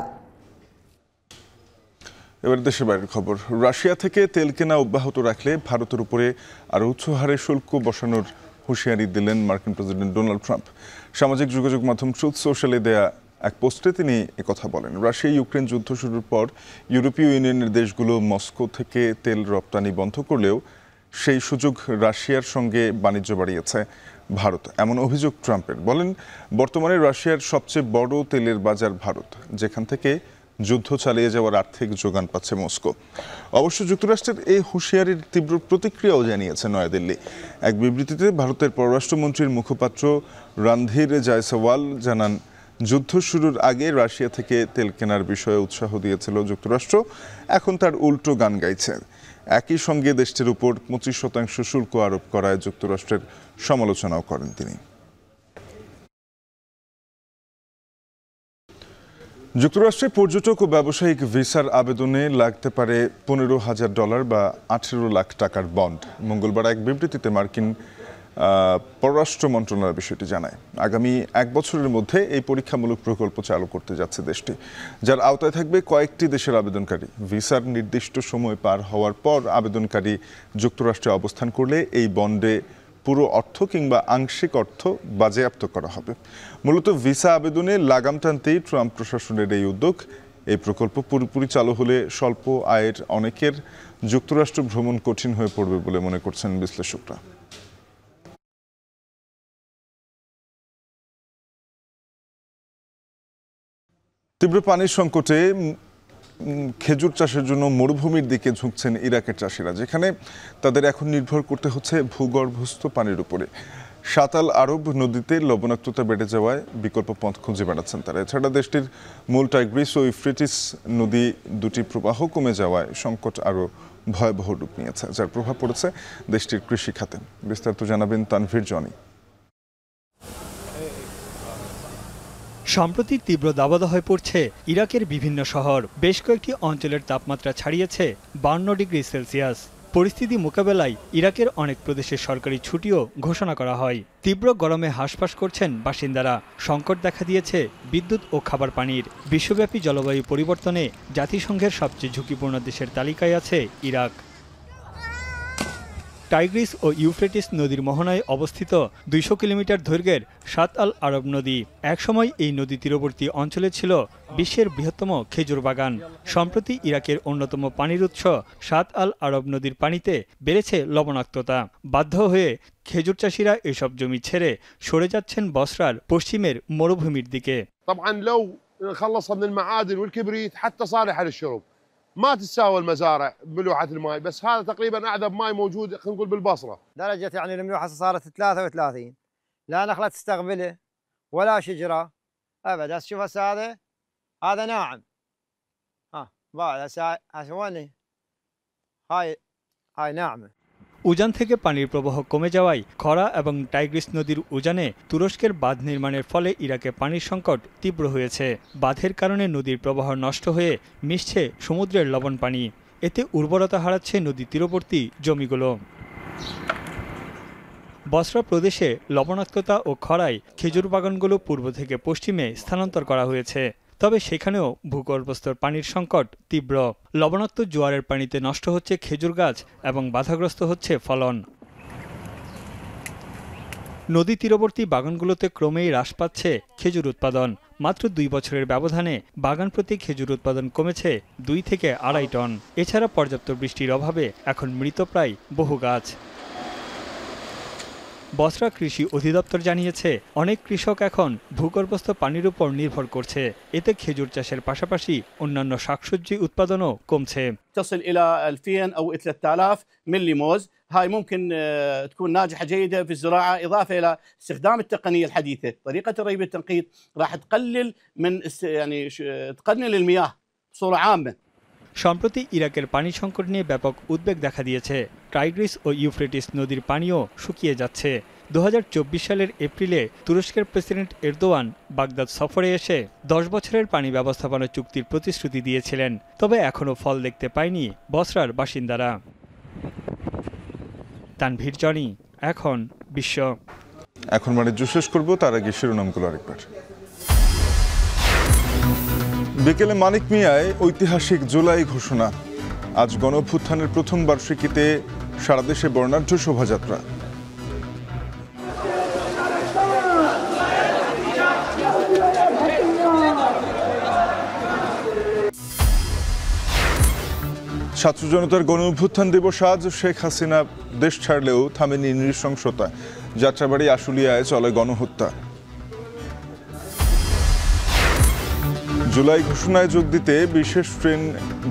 এবার দেশের বাইরের খবর। রাশিয়া থেকে তেল কেনা অব্যাহত রাখলে ভারতের উপরে আরও উচ্চ হারে শুল্ক বসানোর হুঁশিয়ারি দিলেন মার্কিন প্রেসিডেন্ট ডোনাল্ড ট্রাম্প। সামাজিক যোগাযোগ মাধ্যম ট্রুথ সোশ্যালে দেয়া এক পোস্টে তিনি একথা বলেন। রাশিয়া ইউক্রেন যুদ্ধ শুরুর পর ইউরোপীয় ইউনিয়নের দেশগুলো মস্কো থেকে তেল রপ্তানি বন্ধ করলেও সেই সুযোগ রাশিয়ার সঙ্গে বাণিজ্য বাড়িয়েছে ভারত, এমন অভিযোগ ট্রাম্পের। বলেন, বর্তমানে রাশিয়ার সবচেয়ে বড় তেলের বাজার ভারত, যেখান থেকে যুদ্ধ চালিয়ে যাওয়ার আর্থিক যোগান পাচ্ছে মস্কো। অবশ্য যুক্তরাষ্ট্রের এই হুঁশিয়ারির তীব্র প্রতিক্রিয়াও জানিয়েছে নয়াদিল্লি। এক বিবৃতিতে ভারতের পররাষ্ট্রমন্ত্রীর মুখপাত্র রণধীর জয়সওয়াল জানান, যুদ্ধ শুরুর আগে রাশিয়া থেকে তেল কেনার বিষয়ে উৎসাহ দিয়েছিল যুক্তরাষ্ট্র, এখন তার উল্টো গান গাইছে। একই সঙ্গে দেশটির উপর 25% শুল্ক আরোপ করায় যুক্তরাষ্ট্রের সমালোচনাও করেন তিনি। যুক্তরাষ্ট্রে পর্যটক ও ব্যবসায়িক ভিসার আবেদনে লাগতে পারে $15,000 বা 18 লাখ টাকার বন্ড। মঙ্গলবার এক বিবৃতিতে মার্কিন পররাষ্ট্র মন্ত্রণালয় বিষয়টি জানায়। আগামী 1 বছরের মধ্যে এই পরীক্ষামূলক প্রকল্প চালু করতে যাচ্ছে দেশটি, যার আওতায় থাকবে কয়েকটি দেশের আবেদনকারী। ভিসার নির্দিষ্ট সময় পার হওয়ার পর আবেদনকারী যুক্তরাষ্ট্রে অবস্থান করলে এই বন্ডে পুরো অর্থ কিংবা আংশিক অর্থ বাজেয়াপ্ত করা হবে। মূলত ভিসা আবেদনে লাগাম টানতেই ট্রাম্প প্রশাসনের এই উদ্যোগ। এই প্রকল্প পুরোপুরি চালু হলে স্বল্প আয়ের অনেকের যুক্তরাষ্ট্র ভ্রমণ কঠিন হয়ে পড়বে বলে মনে করছেন বিশ্লেষকরা। তীব্র পানির সংকটে খেজুর চাষের জন্য মরুভূমির দিকে ঝুঁকছেন ইরাকের চাষিরা, যেখানে তাদের এখন নির্ভর করতে হচ্ছে ভূগর্ভস্থ পানির উপরে। সাত আল আরব নদীতে লবণাক্ততা বেড়ে যাওয়ায় বিকল্প পথ খুঁজে বেড়াচ্ছেন তারা। এছাড়া দেশটির মূল টাইগ্রিস ও ইউফ্রেটিস নদী দুটি প্রবাহ কমে যাওয়ায় সংকট আরও ভয়াবহ রূপ নিয়েছে, যার প্রভাব পড়েছে দেশটির কৃষি খাতে। বিস্তারিত জানাবেন তানভীর জনি। সম্প্রতি তীব্র দাবদাহে পড়ছে ইরাকের বিভিন্ন শহর। বেশ কয়েকটি অঞ্চলের তাপমাত্রা ছাড়িয়েছে 52 ডিগ্রি সেলসিয়াস। পরিস্থিতি মোকাবেলায় ইরাকের অনেক প্রদেশে সরকারি ছুটিও ঘোষণা করা হয়। তীব্র গরমে হাঁসফাঁস করছেন বাসিন্দারা। সংকট দেখা দিয়েছে বিদ্যুৎ ও খাবার পানির। বিশ্বব্যাপী জলবায়ু পরিবর্তনে জাতিসংঘের সবচেয়ে ঝুঁকিপূর্ণ দেশের তালিকায় আছে ইরাক। টাইগ্রিস ও ইউফ্রেটিস নদীর মোহনায় অবস্থিত 200 কিলোমিটার দৈর্ঘ্যের সাত আল আরব নদী। একসময় এই নদী তীরবর্তী অঞ্চলে ছিল বিশ্বের বৃহত্তম খেজুর বাগান। সম্প্রতি ইরাকের অন্যতম পানির উৎস সাত আল আরব নদীর পানিতে বেড়েছে লবণাক্ততা। বাধ্য হয়ে খেজুর চাষিরা এসব জমি ছেড়ে সরে যাচ্ছেন বসরার পশ্চিমের মরুভূমির দিকে। ما تتساوى المزارع بملوحة الماء، بس هذا تقريبا أعذب ماء موجود خلينا نقول بالبصرة. درجة يعني الملوحة صارت 33، لا نخلة تستقبله ولا شجرة أبدا. شوف هسه هذا ناعم، بعد هسه وين هاي ناعمة। উজান থেকে পানির প্রবাহ কমে যাওয়ায় খরা এবং টাইগ্রিস নদীর উজানে তুরস্কের বাঁধ নির্মাণের ফলে ইরাকে পানির সংকট তীব্র হয়েছে। বাঁধের কারণে নদীর প্রবাহ নষ্ট হয়ে মিশছে সমুদ্রের লবণ পানি। এতে উর্বরতা হারাচ্ছে নদী তীরবর্তী জমিগুলো। বসরা প্রদেশে লবণাক্ততা ও খরায় খেজুর বাগানগুলো পূর্ব থেকে পশ্চিমে স্থানান্তর করা হয়েছে। তবে সেখানেও ভূগর্ভস্থ পানির সংকট তীব্র। লবণাক্ত জোয়ারের পানিতে নষ্ট হচ্ছে খেজুর গাছ এবং বাধাগ্রস্ত হচ্ছে ফলন। নদী তীরবর্তী বাগানগুলোতে ক্রমেই হ্রাস পাচ্ছে খেজুর উৎপাদন। মাত্র 2 বছরের ব্যবধানে বাগান প্রতি খেজুর উৎপাদন কমেছে 2 থেকে 2.5 টন। এছাড়া পর্যাপ্ত বৃষ্টির অভাবে এখন মৃতপ্রায় বহু গাছ। বসরা কৃষি অধিদপ্তর জানিয়েছে, অনেক কৃষক এখন ভূগর্ভস্থ পানির উপর নির্ভর করছে। এতে খেজুর চাষের পাশাপাশি অন্যান্য শাকসবজি উৎপাদনও কমছে। تصل إلى 2000 أو 3000 ملي موز، هاي ممكن تكون ناجحة جيدة في الزراعة، إضافة إلى استخدام التقنية الحديثة. طريقة الري بالتنقيط راح تقلل من يعني تقلل المياه بصورة عامة. সম্প্রতি ইরাকের পানি সংকট নিয়ে ব্যাপক উদ্বেগ দেখা দিয়েছে। টাইগ্রিস ও ইউফ্রেটিস নদীর পানিও শুকিয়ে যাচ্ছে। 2024 সালের এপ্রিলে তুরস্কের প্রেসিডেন্ট এরদোয়ান বাগদাদ সফরে এসে 10 বছরের পানি ব্যবস্থাপনা চুক্তির প্রতিশ্রুতি দিয়েছিলেন। তবে এখনও ফল দেখতে পায়নি বসরার বাসিন্দারা। তানভীর জনি, এখন বিশ্ব। এখন বাণিজ্য শেষ করব, তার আগে শিরোনামগুলো আরেকবার। বিকেলে মানিক মিয়ায় ঐতিহাসিক জুলাই ঘোষণা। আজ গণঅভ্যুত্থানের প্রথম বার্ষিকীতে সারা দেশে বর্ণাঢ্য শোভাযাত্রা। ছাত্র জনতার গণঅভ্যুত্থান দিবস আজ। শেখ হাসিনা দেশ ছাড়লেও থামেনি নৃশংসতা। যাত্রাবাড়ি আশুলিয়ায় চলে গণহত্যা। জুলাই ঘোষণায় যোগ দিতে বিশেষ ট্রেন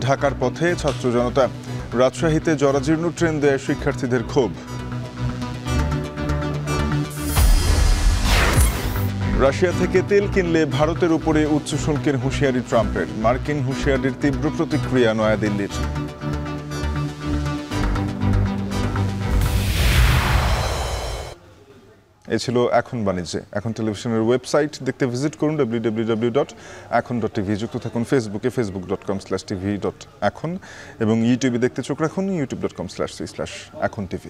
ঢাকার পথে ছাত্র জনতা। রাজশাহীতে জরাজীর্ণ ট্রেন দেয় শিক্ষার্থীদের ক্ষোভ। রাশিয়া থেকে তেল কিনলে ভারতের উপরে উচ্চ শুল্কের হুঁশিয়ারি ট্রাম্পের। মার্কিন হুঁশিয়ারির তীব্র প্রতিক্রিয়া নয়াদিল্লির। এই ছিল এখন বাণিজ্যে। এখন টেলিভিশনের ওয়েবসাইট দেখতে ভিজিট করুন www.এখন.tv। যুক্ত থাকুন ফেসবুকে facebook.com/tv.এখন এবং ইউটিউবে দেখতে চোখ রাখুন youtube.com/এখন TV।